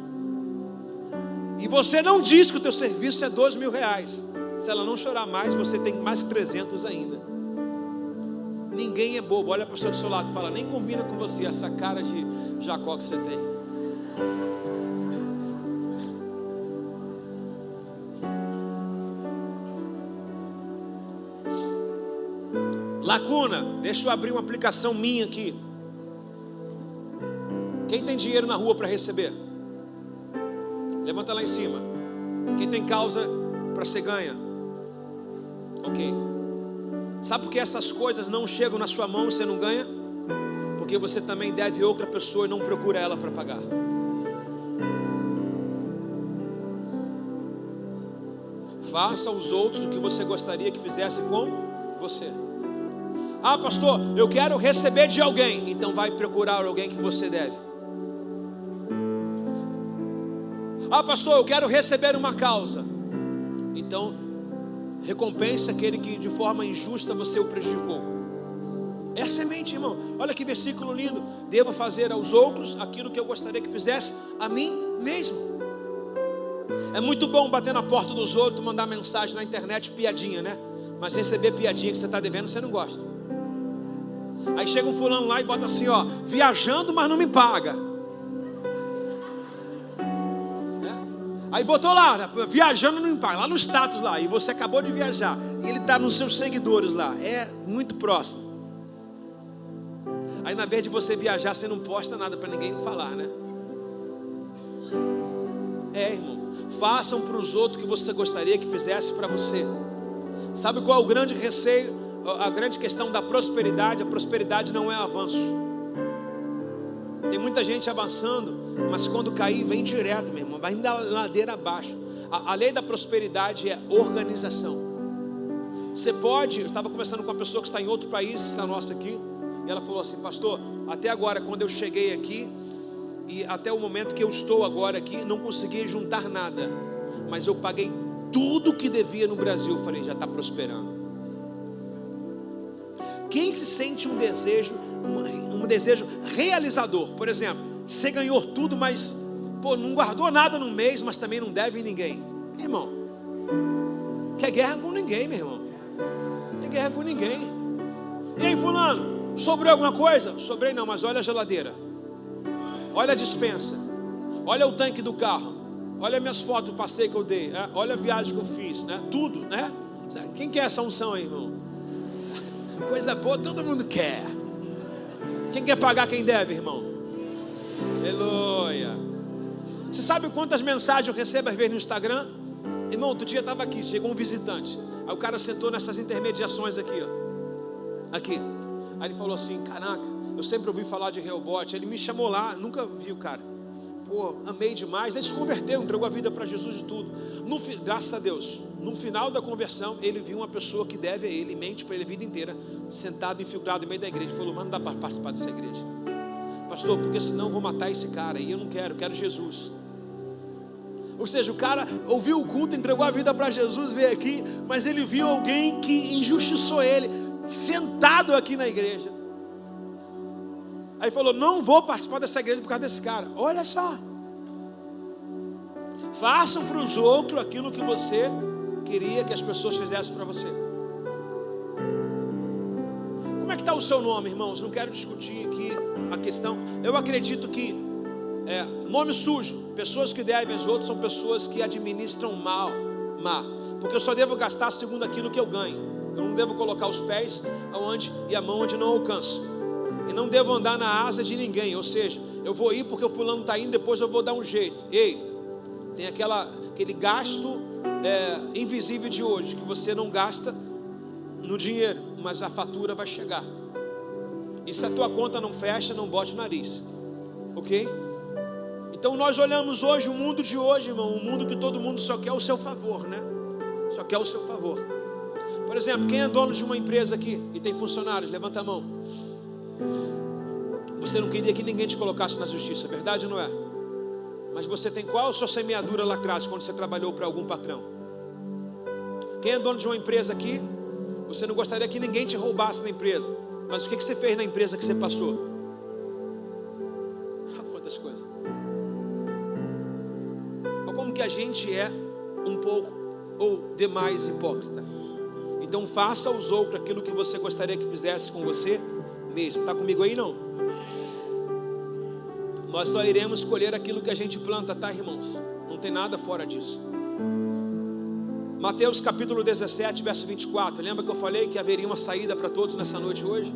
E você não diz que o teu serviço é R$2.000. Se ela não chorar mais, você tem mais 300 ainda. Ninguém é bobo. Olha para o seu lado e fala, nem combina com você essa cara de Jacó que você tem. Lacuna, deixa eu abrir uma aplicação minha aqui. Quem tem dinheiro na rua para receber? Levanta lá em cima. Quem tem causa para ser ganha? Ok. Sabe por que essas coisas não chegam na sua mão e você não ganha? Porque você também deve outra pessoa e não procura ela para pagar. Faça aos outros o que você gostaria que fizesse com você. Ah, pastor, eu quero receber de alguém. Então vai procurar alguém que você deve. Ah, pastor, eu quero receber uma causa. Então recompensa aquele que de forma injusta você o prejudicou. É a semente, irmão. Olha que versículo lindo. Devo fazer aos outros aquilo que eu gostaria que fizesse a mim mesmo. É muito bom bater na porta dos outros, mandar mensagem na internet, piadinha, né? Mas receber piadinha que você está devendo, você não gosta. Aí chega um fulano lá e bota assim, ó, viajando, mas não me paga. Aí botou lá, viajando não me paga, lá no status lá, e você acabou de viajar, e ele está nos seus seguidores lá, é muito próximo. Aí na vez de você viajar, você não posta nada para ninguém falar, né? É, irmão, façam para os outros o que você gostaria que fizesse para você. Sabe qual é o grande receio, a grande questão da prosperidade? A prosperidade não é avanço. Tem muita gente avançando, mas quando cair, vem direto, meu irmão, vai indo da ladeira abaixo. A lei da prosperidade é organização. Você pode, eu estava conversando com uma pessoa que está em outro país, que está nossa aqui, e ela falou assim, pastor, até agora, quando eu cheguei aqui, e até o momento que eu estou agora aqui, não consegui juntar nada, mas eu paguei tudo que devia no Brasil. Eu falei, já está prosperando. Quem se sente um desejo realizador? Por exemplo, você ganhou tudo, mas pô, não guardou nada no mês, mas também não deve ninguém. Irmão, quer guerra com ninguém, meu irmão. Quer guerra com ninguém. E aí, fulano, sobrou alguma coisa? Sobrei não, mas olha a geladeira, olha a despensa, olha o tanque do carro, olha minhas fotos do passeio que eu dei, né? Olha a viagem que eu fiz, né? Tudo, né? Quem quer essa unção aí, irmão? Coisa boa, todo mundo quer. Quem quer pagar quem deve, irmão? Aleluia. Você sabe quantas mensagens eu recebo às vezes no Instagram? Irmão, outro dia estava aqui, chegou um visitante. Aí o cara sentou nessas intermediações aqui, ó. Aqui. Aí ele falou assim: caraca, eu sempre ouvi falar de Rehobote. Ele me chamou lá, nunca vi o cara. Pô, amei demais. Aí se converteu, entregou a vida para Jesus e tudo. Graças a Deus, no final da conversão, ele viu uma pessoa que deve a ele, mente para ele a vida inteira, sentado, enfigurado no meio da igreja. Ele falou: mas não dá para participar dessa igreja, pastor, porque senão eu vou matar esse cara. E eu não quero, eu quero Jesus. Ou seja, o cara ouviu o culto, entregou a vida para Jesus, veio aqui, mas ele viu alguém que injustiçou ele, sentado aqui na igreja. Aí falou: não vou participar dessa igreja por causa desse cara. Olha só. Façam para os outros aquilo que você queria que as pessoas fizessem para você. Como é que está o seu nome, irmãos? Não quero discutir aqui a questão. Eu acredito que nome sujo, pessoas que devem aos outros, são pessoas que administram mal. Porque eu só devo gastar segundo aquilo que eu ganho. Eu não devo colocar os pés e a mão onde não alcanço. E não devo andar na asa de ninguém. Ou seja, eu vou ir porque o fulano está indo, depois eu vou dar um jeito. Ei, tem aquele gasto invisível de hoje, que você não gasta no dinheiro, mas a fatura vai chegar. E se a tua conta não fecha, não bote o nariz. Ok? Então nós olhamos hoje, o mundo de hoje, irmão, um mundo que todo mundo só quer o seu favor, né? Só quer o seu favor. Por exemplo, quem é dono de uma empresa aqui e tem funcionários, levanta a mão. Você não queria que ninguém te colocasse na justiça, verdade ou não é? Mas você tem qual a sua semeadura lá atrás, quando você trabalhou para algum patrão? Quem é dono de uma empresa aqui, você não gostaria que ninguém te roubasse na empresa, mas o que você fez na empresa que você passou? Quantas coisas. Olha como que a gente é um pouco ou demais hipócrita. Então faça aos outros aquilo que você gostaria que fizesse com você mesmo. Está comigo aí, não? Nós só iremos colher aquilo que a gente planta, tá, irmãos? Não tem nada fora disso. Mateus capítulo 17, verso 24. Lembra que eu falei que haveria uma saída para todos nessa noite hoje?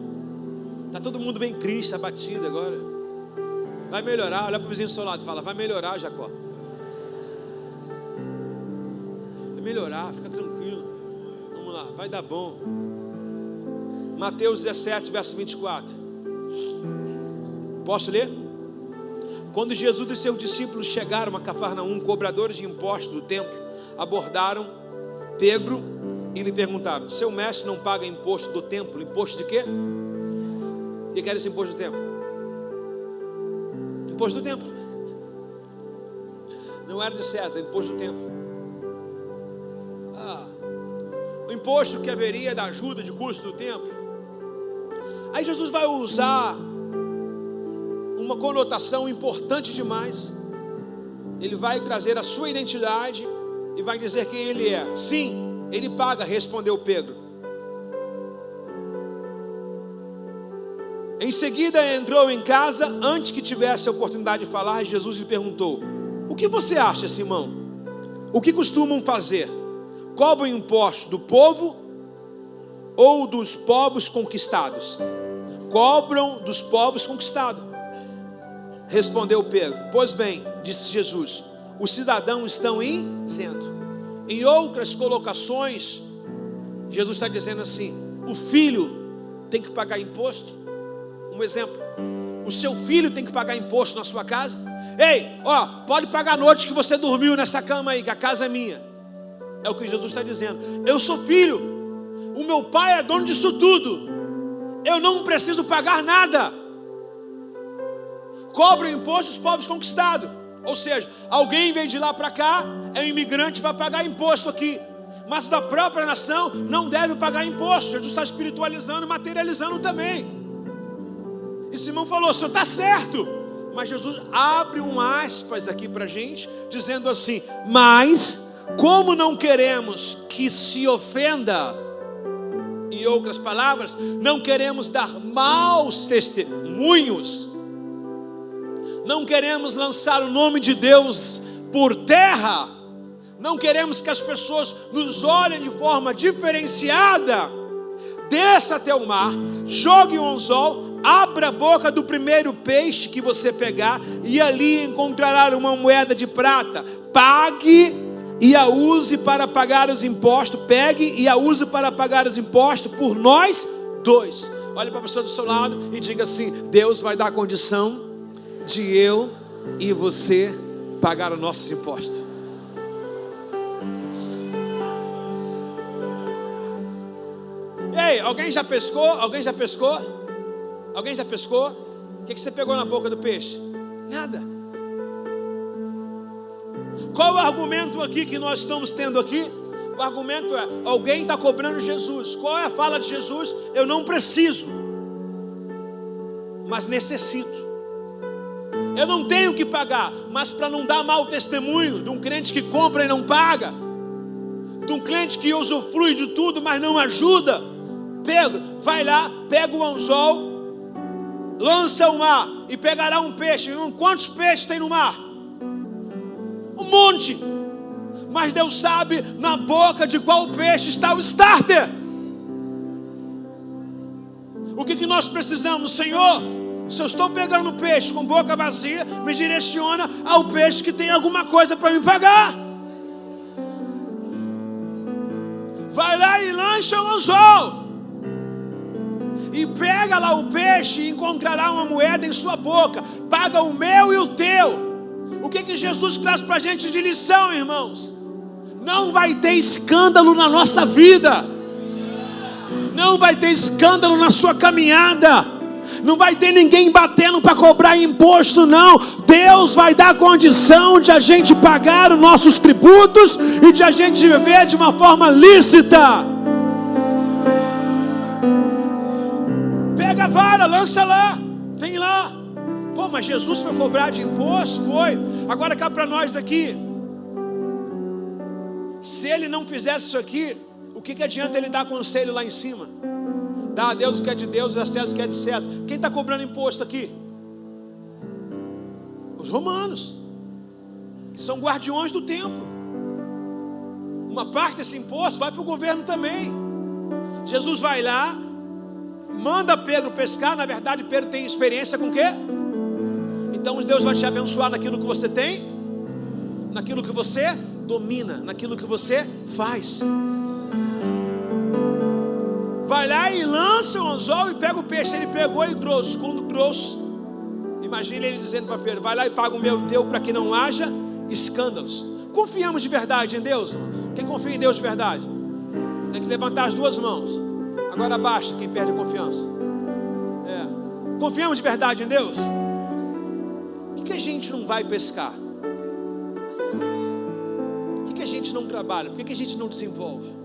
Está todo mundo bem triste, abatido agora. Vai melhorar. Olha para o vizinho do seu lado e fala: vai melhorar, Jacó. Vai melhorar, fica tranquilo. Vamos lá, vai dar bom. Mateus 17, verso 24. Posso ler? Quando Jesus e seus discípulos chegaram a Cafarnaum, cobradores de impostos do templo abordaram Pedro e lhe perguntaram: seu mestre não paga imposto do templo? Imposto de quê? O que era esse imposto do templo? Imposto do templo. Não era de César, imposto do templo. O imposto que haveria da ajuda de custo do templo. Aí Jesus vai usar uma conotação importante demais. Ele vai trazer a sua identidade e vai dizer quem ele é. Sim, ele paga, respondeu Pedro. Em seguida entrou em casa. Antes que tivesse a oportunidade de falar, Jesus lhe perguntou: o que você acha, Simão? O que costumam fazer? Cobram impostos do povo ou dos povos conquistados? Cobram dos povos conquistados, respondeu Pedro. Pois bem, disse Jesus, os cidadãos estão isentos. Em outras colocações, Jesus está dizendo assim: o filho tem que pagar imposto. Um exemplo: o seu filho tem que pagar imposto na sua casa. Ei, pode pagar a noite que você dormiu nessa cama aí, que a casa é minha. É o que Jesus está dizendo. Eu sou filho, o meu pai é dono disso tudo, eu não preciso pagar nada. Cobra imposto dos povos conquistados. Ou seja, alguém vem de lá para cá, é um imigrante, vai pagar imposto aqui. Mas da própria nação não deve pagar imposto. Jesus está espiritualizando, materializando também. E Simão falou: o senhor está certo. Mas Jesus abre um aspas aqui para a gente, dizendo assim: mas como não queremos que se ofenda, em outras palavras, não queremos dar maus testemunhos, não queremos lançar o nome de Deus por terra, não queremos que as pessoas nos olhem de forma diferenciada, desça até o mar, jogue um anzol, abra a boca do primeiro peixe que você pegar, e ali encontrará uma moeda de prata. Pague e a use para pagar os impostos. Pegue e a use para pagar os impostos por nós dois. Olhe para a pessoa do seu lado e diga assim: Deus vai dar condição de eu e você pagar os nossos impostos. Ei, alguém já pescou? Alguém já pescou? Alguém já pescou? O que você pegou na boca do peixe? Nada. Qual o argumento aqui que nós estamos tendo aqui? O argumento é: alguém está cobrando Jesus. Qual é a fala de Jesus? Eu não preciso, mas necessito. Eu não tenho que pagar, mas para não dar mau testemunho de um crente que compra e não paga, de um crente que usufrui de tudo, mas não ajuda, Pedro, vai lá, pega o anzol, lança o mar e pegará um peixe. Quantos peixes tem no mar? Um monte. Mas Deus sabe na boca de qual peixe está o starter. O que nós precisamos? Senhor, se eu estou pegando peixe com boca vazia, me direciona ao peixe que tem alguma coisa para me pagar. Vai lá e lança o anzol e pega lá o peixe e encontrará uma moeda em sua boca. Paga o meu e o teu. O que Jesus traz para a gente de lição, irmãos? Não vai ter escândalo na nossa vida. Não vai ter escândalo na sua caminhada. Não vai ter ninguém batendo para cobrar imposto, não. Deus vai dar condição de a gente pagar os nossos tributos e de a gente viver de uma forma lícita. Pega a vara, lança lá. Tem lá. Pô, mas Jesus foi cobrar de imposto? Foi. Agora cá para nós daqui. Se ele não fizesse isso aqui, o que adianta ele dar conselho lá em cima? Dá a Deus o que é de Deus e a César o que é de César. Quem está cobrando imposto aqui? Os romanos, que são guardiões do templo. Uma parte desse imposto vai para o governo também. Jesus vai lá, manda Pedro pescar. Na verdade, Pedro tem experiência com o quê? Então Deus vai te abençoar naquilo que você tem, naquilo que você domina, naquilo que você faz. Vai lá e lança o anzol e pega o peixe. Ele pegou e trouxe. Quando trouxe, imagine ele dizendo para Pedro: vai lá e paga o meu teu, para que não haja escândalos. Confiamos de verdade em Deus, irmãos? Quem confia em Deus de verdade? Tem que levantar as duas mãos. Agora abaixa quem perde a confiança. Confiamos de verdade em Deus? Por que a gente não vai pescar? Por que a gente não trabalha? Por que a gente não desenvolve?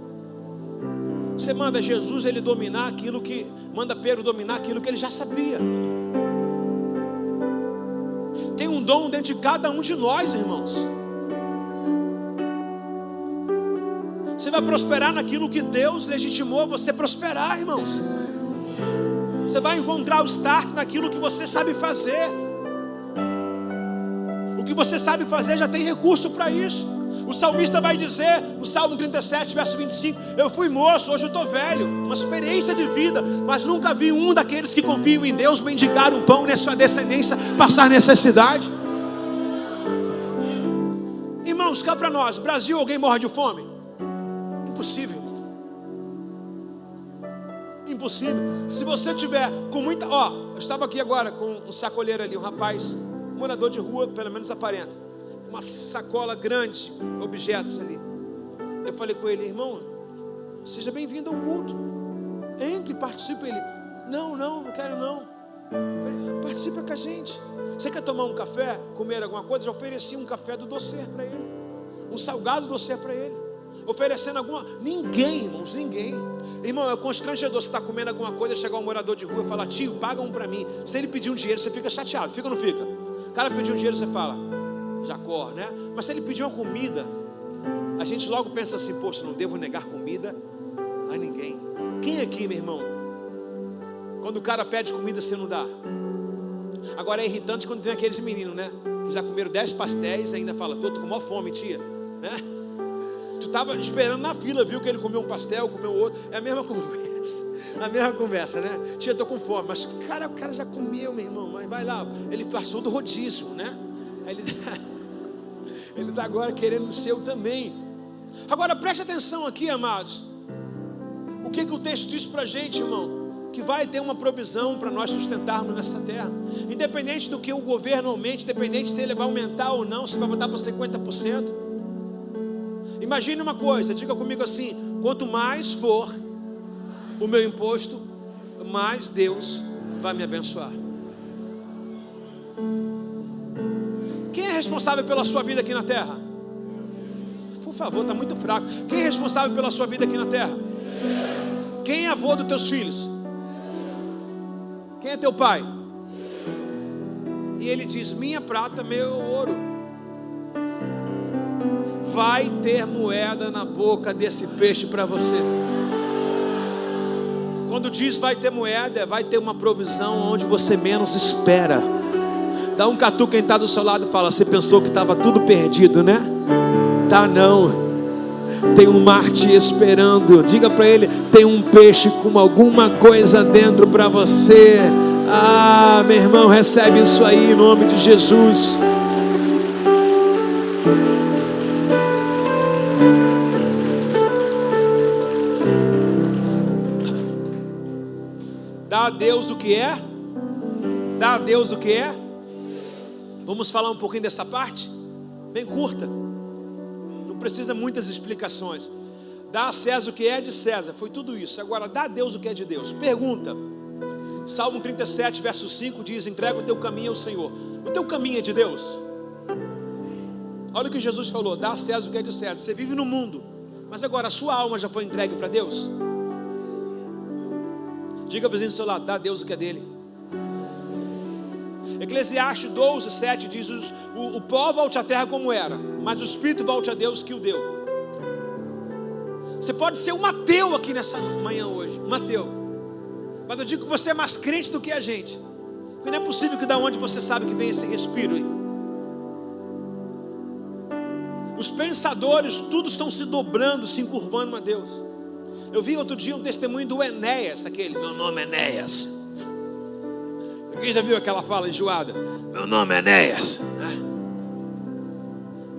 Você manda Jesus ele dominar aquilo que... Manda Pedro dominar aquilo que ele já sabia. Tem um dom dentro de cada um de nós, irmãos. Você vai prosperar naquilo que Deus legitimou você prosperar, irmãos. Você vai encontrar o start naquilo que você sabe fazer. O que você sabe fazer já tem recurso para isso. O salmista vai dizer, no Salmo 37, verso 25: eu fui moço, hoje eu estou velho. Uma experiência de vida, mas nunca vi um daqueles que confiam em Deus mendigar um pão, nessa sua descendência passar necessidade. Irmãos, cá para nós, Brasil, alguém morre de fome? Impossível. Impossível. Se você tiver com muita... eu estava aqui agora com um sacoleiro ali, um rapaz, morador de rua, pelo menos aparenta, uma sacola grande, objetos ali. Eu falei com ele: irmão, seja bem-vindo ao culto, entre, participe. Ele: não quero não. Eu falei: participa com a gente. Você quer tomar um café, comer alguma coisa? Já ofereci um café do docer para ele, um salgado docer para ele, oferecendo alguma... Ninguém, irmãos, ninguém. Irmão, é constrangedor você estar comendo alguma coisa, chegar um morador de rua e falar: tio, paga um para mim. Se ele pedir um dinheiro, você fica chateado, fica ou não fica? O cara pediu um dinheiro, você fala, já corre, né? Mas se ele pedir uma comida, a gente logo pensa assim: poxa, não devo negar comida a ninguém. Quem aqui, meu irmão, quando o cara pede comida, você não dá? Agora é irritante quando tem aqueles meninos, né, que já comeram 10 pastéis e ainda fala: tô com maior fome, tia, né? Tu estava esperando na fila, viu que ele comeu um pastel, comeu outro. É a mesma conversa, né? Tia, tô com fome. Mas o cara já comeu, meu irmão. Mas vai lá, ele passou do rodízio, né? Aí ele tá agora querendo o seu também. Agora preste atenção aqui, amados. O que o texto diz para a gente, irmão? Que vai ter uma provisão para nós sustentarmos nessa terra. Independente do que o governo aumente, independente se ele vai aumentar ou não, se vai botar para 50%. Imagine uma coisa, diga comigo assim: quanto mais for o meu imposto, mais Deus vai me abençoar. Quem é responsável pela sua vida aqui na terra? Por favor, está muito fraco. Quem é responsável pela sua vida aqui na terra? Quem é avô dos teus filhos? Quem é teu pai? E ele diz: minha prata, meu ouro. Vai ter moeda na boca desse peixe para você. Quando diz vai ter moeda, vai ter uma provisão onde você menos espera. Dá um catu quem está do seu lado e fala: você pensou que estava tudo perdido, né? Tá não. Tem um mar te esperando. Diga para ele: tem um peixe com alguma coisa dentro para você. Ah, meu irmão, recebe isso aí em nome de Jesus. Dá a Deus o que é? Dá a Deus o que é? Vamos falar um pouquinho dessa parte? Bem curta. Não precisa muitas explicações. Dá a César o que é de César. Foi tudo isso. Agora dá a Deus o que é de Deus. Pergunta. Salmo 37, verso 5 diz: entrega o teu caminho ao Senhor. O teu caminho é de Deus? Olha o que Jesus falou: dá a César o que é de César. Você vive no mundo, mas agora a sua alma já foi entregue para Deus? Diga para o vizinho do seu lado: dá a Deus o que é dele. Eclesiastes 12, 7 diz: o pó volte à terra como era, mas o espírito volte a Deus que o deu. Você pode ser um ateu aqui nessa manhã hoje, um ateu, mas eu digo que você é mais crente do que a gente, porque não é possível que da onde você sabe que vem esse respiro aí. Os pensadores, todos estão se dobrando, se encurvando a Deus. Eu vi outro dia um testemunho do Enéas, aquele: meu nome é Enéas. Quem já viu aquela fala enjoada? Meu nome é Enéas.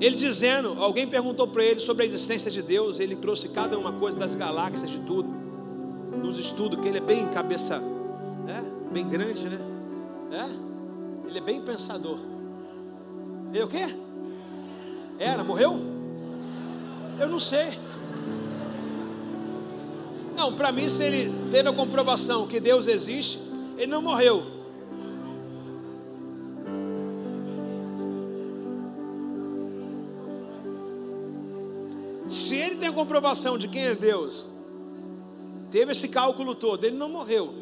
Ele dizendo, alguém perguntou para ele sobre a existência de Deus. Ele trouxe cada uma coisa das galáxias, de tudo, nos estudos, que ele é bem cabeça, bem grande, né? Ele é bem pensador. Ele é o quê? Morreu? Eu não sei. Não, para mim, se ele teve a comprovação que Deus existe, ele não morreu. Se ele tem a comprovação de quem é Deus, teve esse cálculo todo, ele não morreu.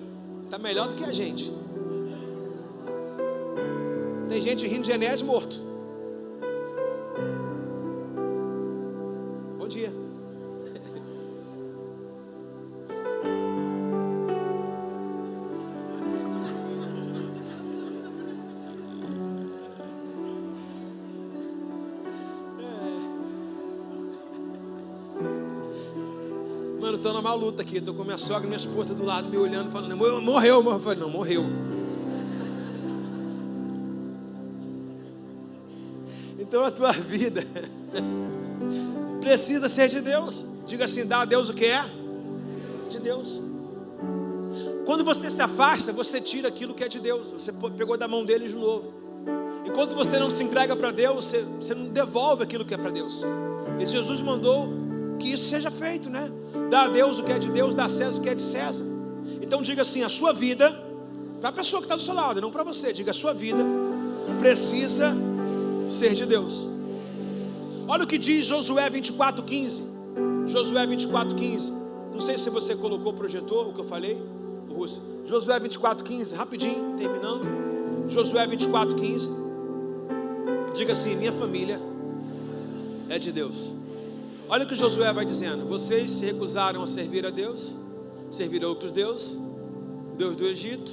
Está melhor do que a gente. Tem gente rindo de Enéas morto. Bom dia. Mano, estou numa luta aqui. Estou com minha sogra e minha esposa do lado me olhando, falando: morreu. Eu falei: não, morreu. Então a tua vida precisa ser de Deus. Diga assim: dá a Deus o que é de Deus. Quando você se afasta, você tira aquilo que é de Deus. Você pegou da mão dele de novo. Enquanto você não se entrega para Deus, você não devolve aquilo que é para Deus. E Jesus mandou que isso seja feito, né? Dá a Deus o que é de Deus, dá a César o que é de César. Então diga assim: a sua vida, para a pessoa que está do seu lado, não para você, diga: a sua vida precisa ser de Deus. Olha o que diz Josué 24:15. Josué 24:15. Não sei se você colocou o projetor, o que eu falei, o Russo. Josué 24:15, rapidinho, terminando. Josué 24:15. Diga assim: minha família é de Deus. Olha o que Josué vai dizendo: vocês se recusaram a servir a Deus, servir a outros deuses, Deus do Egito,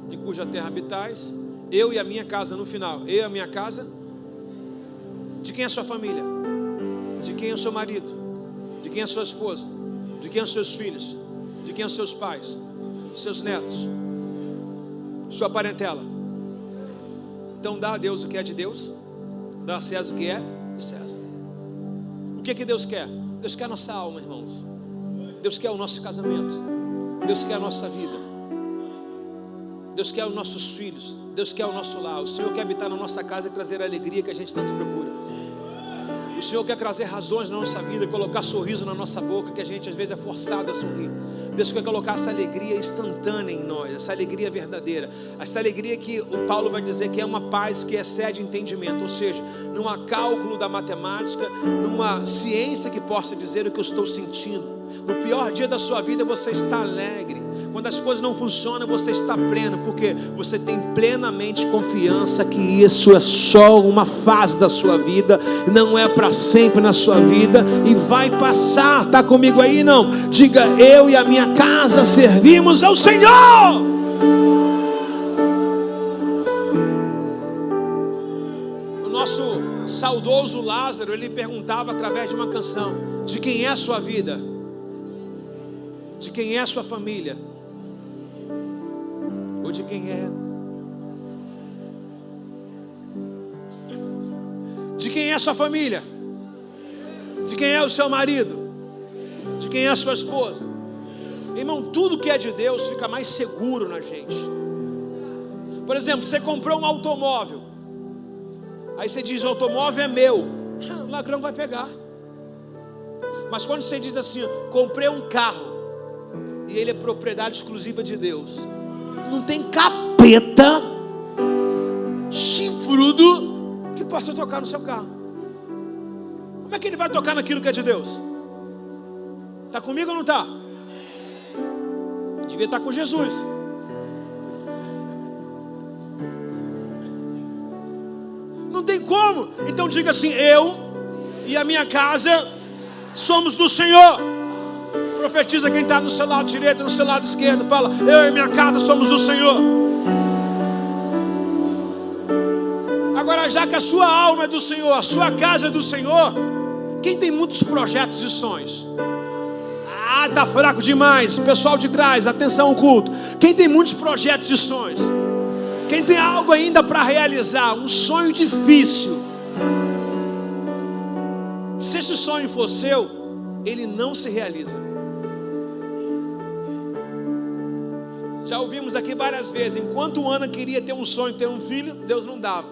em cuja terra habitais. Eu e a minha casa, no final, eu e a minha casa. De quem é a sua família? De quem é o seu marido? De quem é a sua esposa? De quem é os seus filhos? De quem é os seus pais? Seus netos? Sua parentela? Então dá a Deus o que é de Deus, dá a César o que é de César. O que Deus quer? Deus quer a nossa alma, irmãos. Deus quer o nosso casamento. Deus quer a nossa vida. Deus quer os nossos filhos. Deus quer o nosso lar. O Senhor quer habitar na nossa casa e trazer a alegria que a gente tanto procura. O Senhor quer trazer razões na nossa vida, colocar sorriso na nossa boca, que a gente às vezes é forçado a sorrir. Deus quer colocar essa alegria instantânea em nós, essa alegria verdadeira, essa alegria que o Paulo vai dizer que é uma paz que excede entendimento, ou seja, não há cálculo da matemática, numa ciência que possa dizer o que eu estou sentindo. No pior dia da sua vida você está alegre. Quando as coisas não funcionam, você está pleno, porque você tem plenamente confiança que isso é só uma fase da sua vida, não é para sempre na sua vida e vai passar. Está comigo aí? Não? Diga: eu e a minha casa servimos ao Senhor. O nosso saudoso Lázaro, ele perguntava através de uma canção: de quem é a sua vida? De quem é a sua família? Ou de quem é? De quem é a sua família? De quem é o seu marido? De quem é a sua esposa? Irmão, tudo que é de Deus fica mais seguro na gente. Por exemplo, você comprou um automóvel, aí você diz: o automóvel é meu. O ladrão vai pegar. Mas quando você diz assim: comprei um carro e ele é propriedade exclusiva de Deus, não tem capeta chifrudo que possa tocar no seu carro. Como é que ele vai tocar naquilo que é de Deus? Está comigo ou não está? Devia estar com Jesus. Não tem como. Então diga assim: eu e a minha casa somos do Senhor. Profetiza quem está no seu lado direito, no seu lado esquerdo. Fala: eu e minha casa somos do Senhor. Agora, já que a sua alma é do Senhor, a sua casa é do Senhor, quem tem muitos projetos e sonhos? Está fraco demais. Pessoal de Graz, atenção ao culto. Quem tem muitos projetos e sonhos? Quem tem algo ainda para realizar, um sonho difícil? Se esse sonho for seu, ele não se realiza. Já ouvimos aqui várias vezes: enquanto Ana queria ter um sonho, ter um filho, Deus não dava.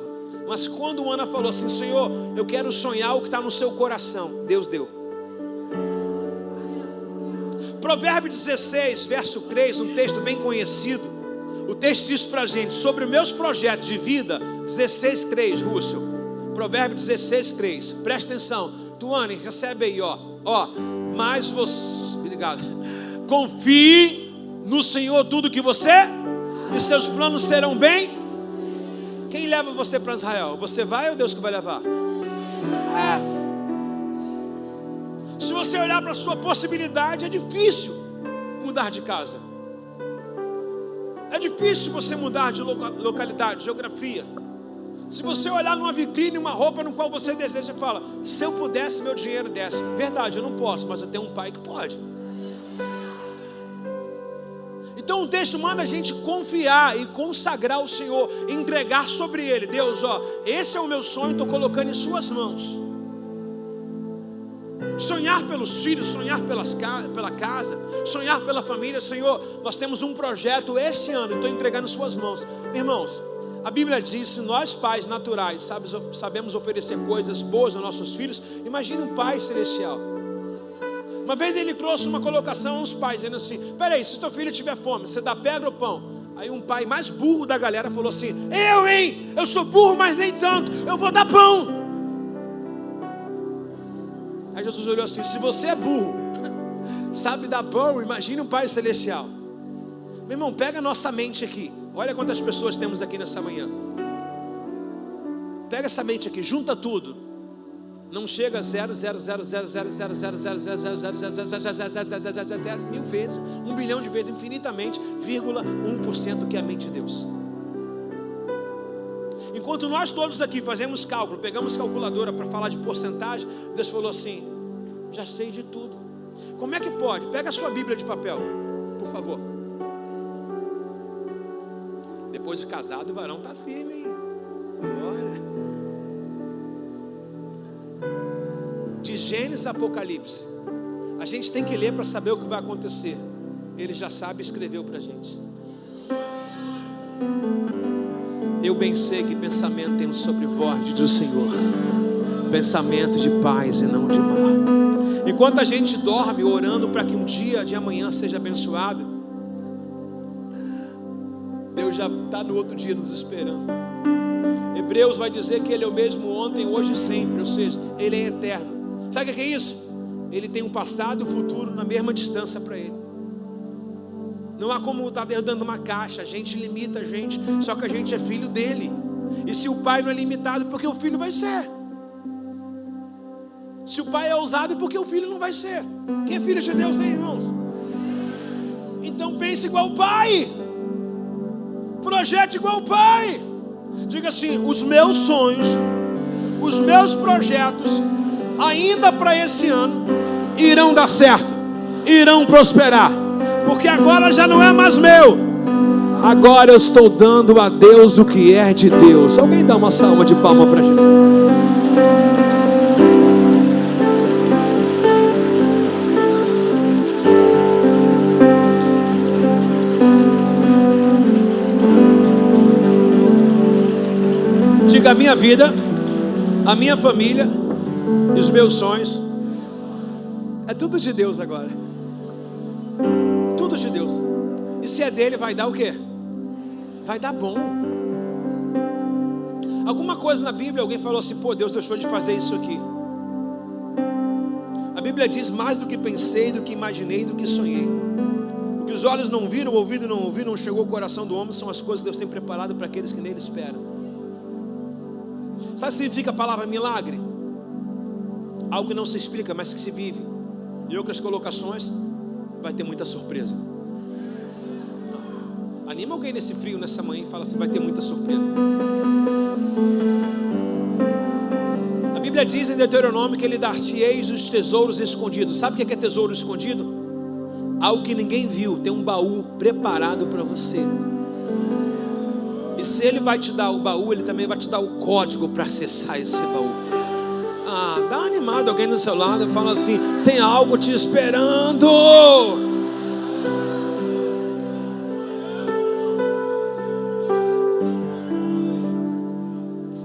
Mas quando Ana falou assim: Senhor, eu quero sonhar o que está no seu coração, Deus deu. Provérbio 16, verso 3, um texto bem conhecido. O texto diz para a gente sobre meus projetos de vida. 16:3, Rússio. Provérbio 16:3. Presta atenção. Tuane, recebe aí, ó. Mas você, obrigado. Confie no Senhor tudo que você, e seus planos serão bem. Quem leva você para Israel? Você vai ou Deus que vai levar? Se você olhar para a sua possibilidade, é difícil mudar de casa. É difícil você mudar de localidade, geografia. Se você olhar numa vitrine, uma roupa no qual você deseja, fala: se eu pudesse, meu dinheiro desce. Verdade, eu não posso, mas eu tenho um pai que pode. Então o texto manda a gente confiar e consagrar ao Senhor, entregar sobre Ele. Deus, esse é o meu sonho, estou colocando em suas mãos. Sonhar pelos filhos, sonhar pela casa, sonhar pela família. Senhor, nós temos um projeto esse ano, estou entregando em suas mãos. Irmãos, a Bíblia diz: se nós pais naturais sabemos oferecer coisas boas aos nossos filhos, imagine um pai celestial. Uma vez ele trouxe uma colocação aos pais, dizendo assim: peraí, se teu filho tiver fome, você dá pedra ou pão? Aí um pai mais burro da galera falou assim: eu sou burro, mas nem tanto, eu vou dar pão. Aí Jesus olhou assim: se você é burro, sabe dar pão, imagine um pai celestial. Meu irmão, pega a nossa mente aqui. Olha quantas pessoas temos aqui nessa manhã. Pega essa mente aqui, junta tudo. Não chega a 0,00000000000000000 mil vezes, 1 bilhão de vezes, infinitamente, 1% que é a mente de Deus. Enquanto nós todos aqui fazemos cálculo, pegamos calculadora para falar de porcentagem, Deus falou assim: já sei de tudo. Como é que pode? Pega a sua Bíblia de papel, por favor. Depois de casado, o varão está firme aí. Olha. De Gênesis a Apocalipse, A gente tem que ler para saber o que vai acontecer. Ele já sabe e escreveu para a gente. Eu bem sei que pensamento tenho sobre vós, diz o Senhor, pensamento de paz e não de mal. Enquanto a gente dorme orando para que um dia de amanhã seja abençoado, Deus já está no outro dia nos esperando. Hebreus vai dizer que Ele é o mesmo ontem, hoje e sempre, ou seja, Ele é eterno. Sabe o que é isso? Ele tem o passado e o futuro na mesma distância para Ele. Não há como estar dentro uma caixa, a gente limita a gente, só que a gente é filho dele. E se o pai não é limitado, porque o filho vai ser. Se o pai é ousado, porque o filho não vai ser. Quem é filho de Deus, hein, irmãos? Então pense igual o pai. Projete igual o pai. Diga assim: os meus sonhos, os meus projetos, ainda para esse ano, irão dar certo, irão prosperar. Porque agora já não é mais meu. Agora eu estou dando a Deus o que é de Deus. Alguém dá uma salva de palma para a gente. Diga: a minha vida, a minha família e os meus sonhos é tudo de Deus agora. Tudo de Deus. E se é dele, vai dar o quê? Vai dar bom. Alguma coisa na Bíblia, alguém falou assim: pô, Deus deixou de fazer isso aqui. A Bíblia diz: mais do que pensei, do que imaginei, do que sonhei. O que os olhos não viram, o ouvido não ouviu, não chegou ao coração do homem, são as coisas que Deus tem preparado para aqueles que nele esperam. Sabe o que significa a palavra milagre? Algo que não se explica, mas que se vive. Em outras colocações, vai ter muita surpresa. Anima alguém nesse frio, nessa manhã, e fala assim: vai ter muita surpresa. A Bíblia diz em Deuteronômio que Ele dar-te-eis os tesouros escondidos. Sabe o que é tesouro escondido? Algo que ninguém viu. Tem um baú preparado para você. E se Ele vai te dar o baú, Ele também vai te dar o código para acessar esse baú. Dá uma animada alguém do seu lado e fala assim: tem algo te esperando.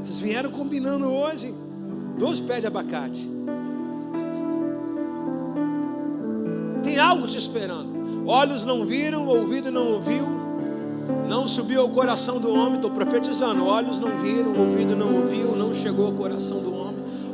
Vocês vieram combinando hoje 2 pés de abacate. Tem algo te esperando. Olhos não viram, ouvido não ouviu, não subiu ao coração do homem. Estou profetizando. Olhos não viram, ouvido não ouviu, não chegou ao coração do homem.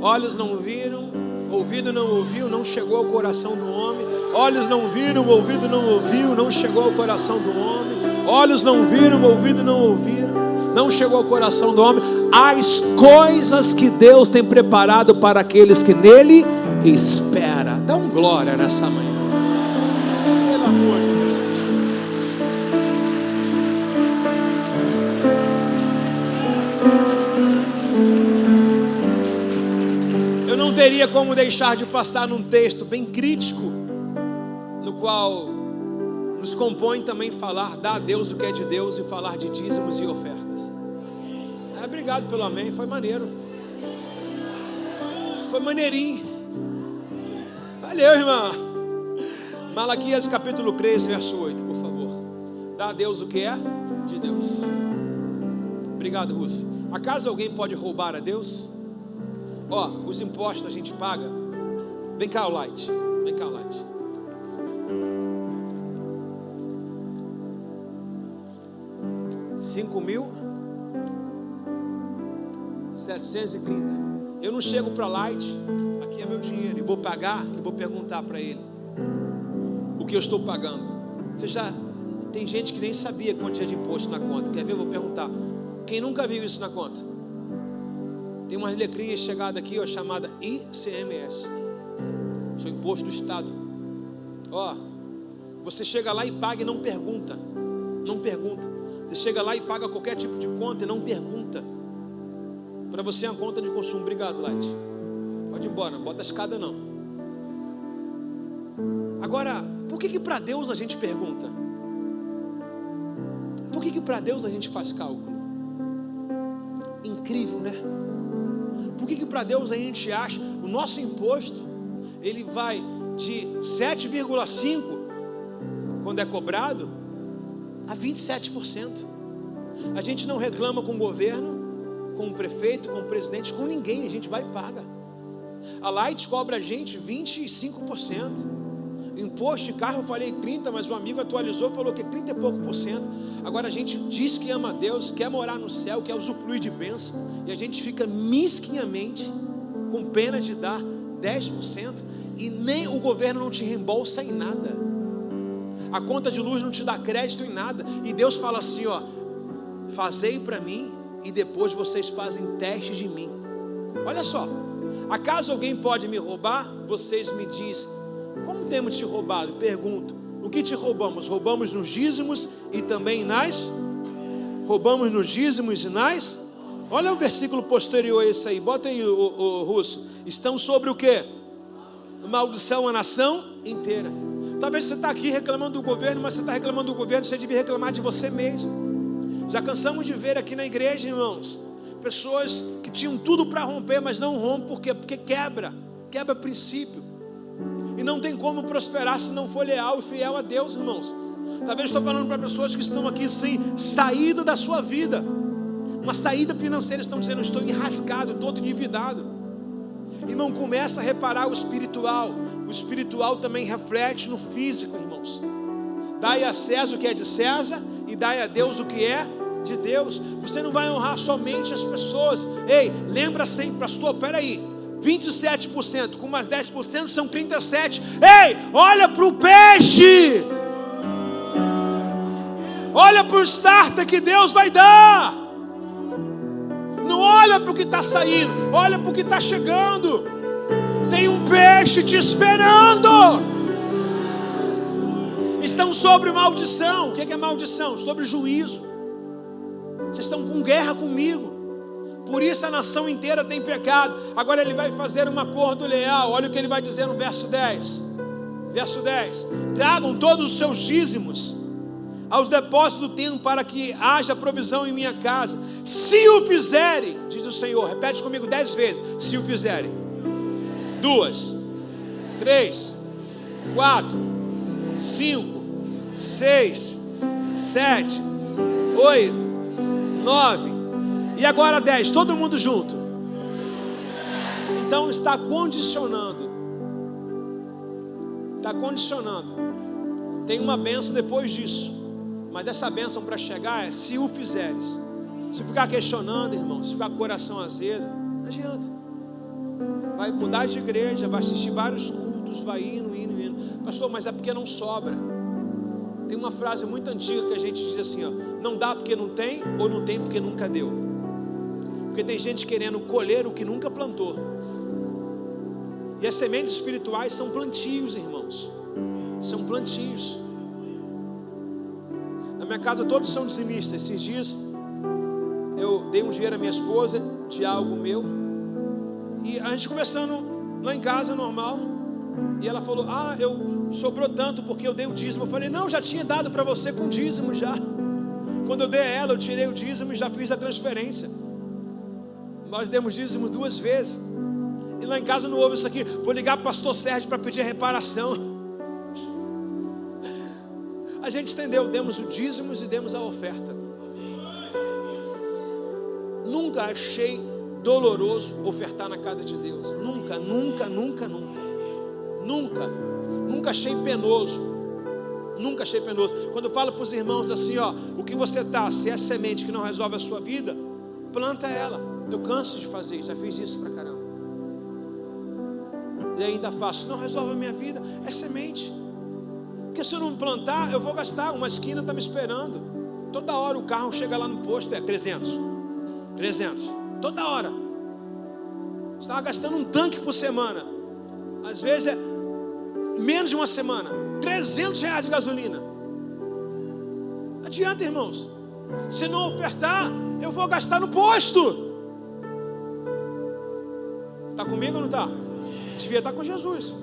Olhos não viram, ouvido não ouviu, não chegou ao coração do homem. Olhos não viram, ouvido não ouviu, não chegou ao coração do homem. Olhos não viram, ouvido não ouviram, não chegou ao coração do homem. As coisas que Deus tem preparado para aqueles que nele esperam. Dá um glória nessa manhã. Pelo amor de Deus. Não teria como deixar de passar num texto bem crítico, no qual nos compõe também falar, dar a Deus o que é de Deus e falar de dízimos e ofertas. Obrigado pelo amém, foi maneiro. Foi maneirinho. Valeu, irmã. Malaquias capítulo 3, verso 8, por favor. Dá a Deus o que é de Deus. Obrigado, Rússio. Acaso alguém pode roubar a Deus? Os impostos a gente paga. Vem cá, o Light. Vem cá, o Light. $5.730. Eu não chego para Light, aqui é meu dinheiro, e vou pagar e vou perguntar para ele o que eu estou pagando. Tem gente que nem sabia quanto tinha de imposto na conta. Quer ver? Eu vou perguntar. Quem nunca viu isso na conta? Tem uma letrinha chegada aqui, chamada ICMS. Isso é o imposto do Estado. Você chega lá e paga e não pergunta. Não pergunta. Você chega lá e paga qualquer tipo de conta e não pergunta. Para você é uma conta de consumo. Obrigado, Light. Pode ir embora, não bota a escada não. Agora, por que para Deus a gente pergunta? Por que para Deus a gente faz cálculo? Incrível, né? Por que para Deus a gente acha o nosso imposto, ele vai de 7,5%, quando é cobrado, a 27%. A gente não reclama com o governo, com o prefeito, com o presidente, com ninguém, a gente vai e paga. A Light cobra a gente 25%. Imposto de carro eu falei 30%, mas o amigo atualizou e falou que 30 e pouco por cento. Agora a gente diz que ama a Deus, quer morar no céu, quer usufruir de bênção, e a gente fica mesquinhamente com pena de dar 10%, e nem o governo não te reembolsa em nada. A conta de luz não te dá crédito em nada. E Deus fala assim, ó: fazei para mim e depois vocês fazem teste de mim. Olha só, acaso alguém pode me roubar? Vocês me dizem: como temos te roubado? Pergunto: o que te roubamos? Roubamos nos dízimos e também roubamos nos dízimos e nas... Olha o versículo posterior a esse aí, bota aí o Russo. Estão sobre o quê? Maldição a nação inteira. Talvez você está aqui reclamando do governo, mas você está reclamando do governo, você devia reclamar de você mesmo. Já cansamos de ver aqui na igreja, irmãos, pessoas que tinham tudo para romper, mas não rompem. Por quê? Porque quebra princípio. E não tem como prosperar se não for leal e fiel a Deus, irmãos. Talvez estou falando para pessoas que estão aqui sem saída da sua vida, uma saída financeira, estão dizendo: estou enrascado, todo endividado. E não começa a reparar o espiritual. O espiritual também reflete no físico, irmãos. Dai a César o que é de César e dai a Deus o que é de Deus. Você não vai honrar somente as pessoas. Ei, lembra sempre, pastor, peraí, 27% com mais 10% são 37%. Ei, olha para o peixe, olha para o starter que Deus vai dar. Não olha para o que está saindo, olha para o que está chegando. Tem um peixe te esperando. Estão sobre maldição. O que é maldição? Sobre juízo. Vocês estão com guerra comigo. Por isso a nação inteira tem pecado. Agora ele vai fazer um acordo leal. Olha o que ele vai dizer no verso 10. Verso 10: tragam todos os seus dízimos aos depósitos do templo, para que haja provisão em minha casa. Se o fizerem, diz o Senhor, repete comigo 10 vezes: se o fizerem. 2, 3, 4, 5, 6, 7, 8, 9, e agora 10, todo mundo junto. Então está condicionando. Está condicionando. Tem uma bênção depois disso, mas essa bênção para chegar é: se o fizeres. Se ficar questionando, irmão, se ficar com o coração azedo, não adianta. Vai mudar de igreja, vai assistir vários cultos, vai indo. Pastor, mas é porque não sobra. Tem uma frase muito antiga que a gente diz assim, ó: não dá porque não tem, ou não tem porque nunca deu. Porque tem gente querendo colher o que nunca plantou. E as sementes espirituais são plantios, irmãos. São plantios. Na minha casa todos são dizimistas. Esses dias eu dei um dinheiro à minha esposa de algo meu, e a gente conversando lá em casa, normal, e ela falou: eu sobrou tanto porque eu dei o dízimo. Eu falei: não, já tinha dado para você com dízimo já. Quando eu dei a ela, eu tirei o dízimo e já fiz a transferência. Nós demos dízimo 2 vezes. E lá em casa não houve isso aqui: vou ligar para o pastor Sérgio para pedir a reparação. A gente entendeu, demos o dízimo e demos a oferta. Nunca achei doloroso ofertar na casa de Deus. Nunca achei penoso. Nunca achei penoso. Quando eu falo para os irmãos assim, ó: o que você está, se é semente que não resolve a sua vida, planta ela. Eu canso de fazer, já fiz isso pra caramba. E ainda faço: não resolve a minha vida, é semente. Porque se eu não plantar, eu vou gastar. Uma esquina está me esperando. Toda hora o carro chega lá no posto, é 300. Toda hora. Você estava gastando um tanque por semana. Às vezes é menos de uma semana, R$300 de gasolina. Adianta, irmãos. Se não ofertar, eu vou gastar no posto. Está comigo ou não está? Devia estar com Jesus.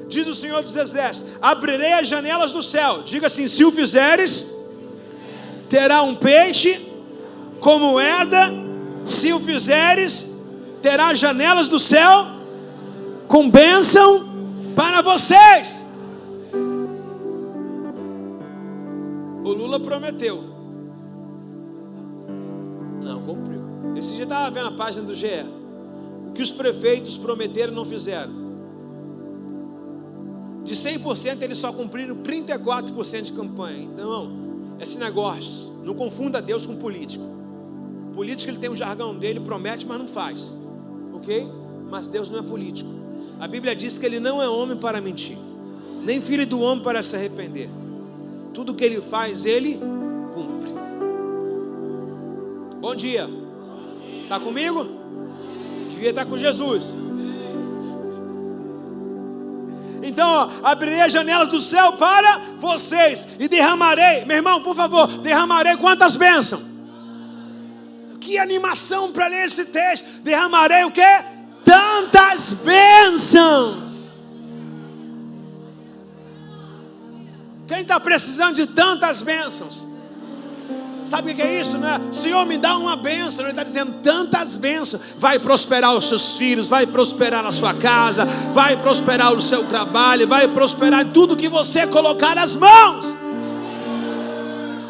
Diz o Senhor dos Exércitos: abrirei as janelas do céu. Diga assim: se o fizeres, terá um peixe como moeda. Se o fizeres, terá janelas do céu com bênção para vocês. O Lula prometeu, não cumpriu. Esse dia eu estava vendo a página do GE. O que os prefeitos prometeram não fizeram. De 100% eles só cumpriram 34% de campanha. Então, esse negócio, não confunda Deus com político. Político, ele tem um jargão dele, promete, mas não faz. Ok? Mas Deus não é político. A Bíblia diz que ele não é homem para mentir, nem filho do homem para se arrepender. Tudo que ele faz, ele cumpre. Bom dia. Está comigo? Devia estar com Jesus. Então, ó, abrirei as janelas do céu para vocês e derramarei, meu irmão, por favor, derramarei quantas bênçãos? Que animação para ler esse texto. Derramarei o quê? Tantas bênçãos. Quem está precisando de tantas bênçãos? Sabe o que é isso, né? Senhor, me dá uma bênção. Ele está dizendo tantas bênçãos. Vai prosperar os seus filhos, vai prosperar a sua casa, vai prosperar o seu trabalho, vai prosperar tudo que você colocar nas mãos.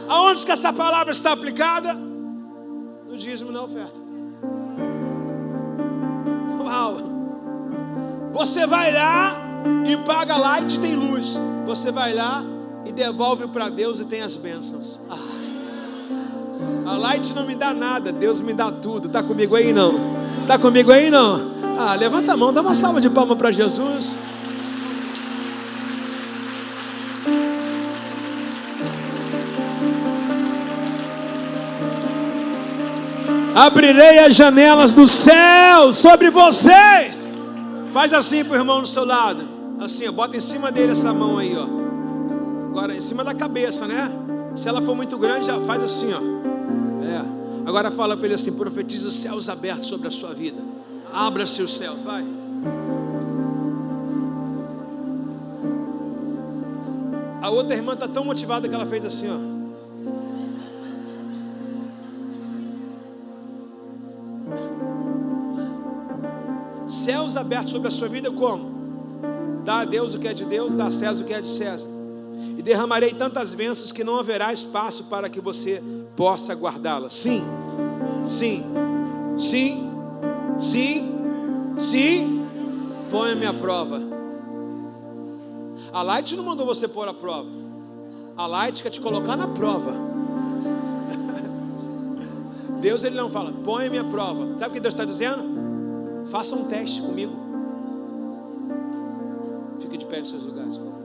Aonde que essa palavra está aplicada? No dízimo, na oferta. Uau! Você vai lá e paga light e tem luz. Você vai lá e devolve para Deus e tem as bênçãos. A light não me dá nada, Deus me dá tudo. Está comigo aí não? Está comigo aí não? Levanta a mão, dá uma salva de palmas para Jesus. Abrirei as janelas do céu sobre vocês. Faz assim para o irmão do seu lado. Assim, ó, bota em cima dele essa mão aí, ó. Agora em cima da cabeça, né? Se ela for muito grande, já faz assim, ó. Agora fala para ele assim: profetiza os céus abertos sobre a sua vida. Abra-se os céus, vai. A outra irmã está tão motivada que ela fez assim, ó. Céus abertos sobre a sua vida como? Dá a Deus o que é de Deus, dá a César o que é de César. E derramarei tantas bênçãos que não haverá espaço para que você possa guardá-las. Sim, sim, sim, sim, sim. Põe a minha prova. A Light não mandou você pôr a prova. A Light quer te colocar na prova. Deus, ele não fala, põe a minha prova. Sabe o que Deus está dizendo? Faça um teste comigo. Fique de pé nos seus lugares, por favor.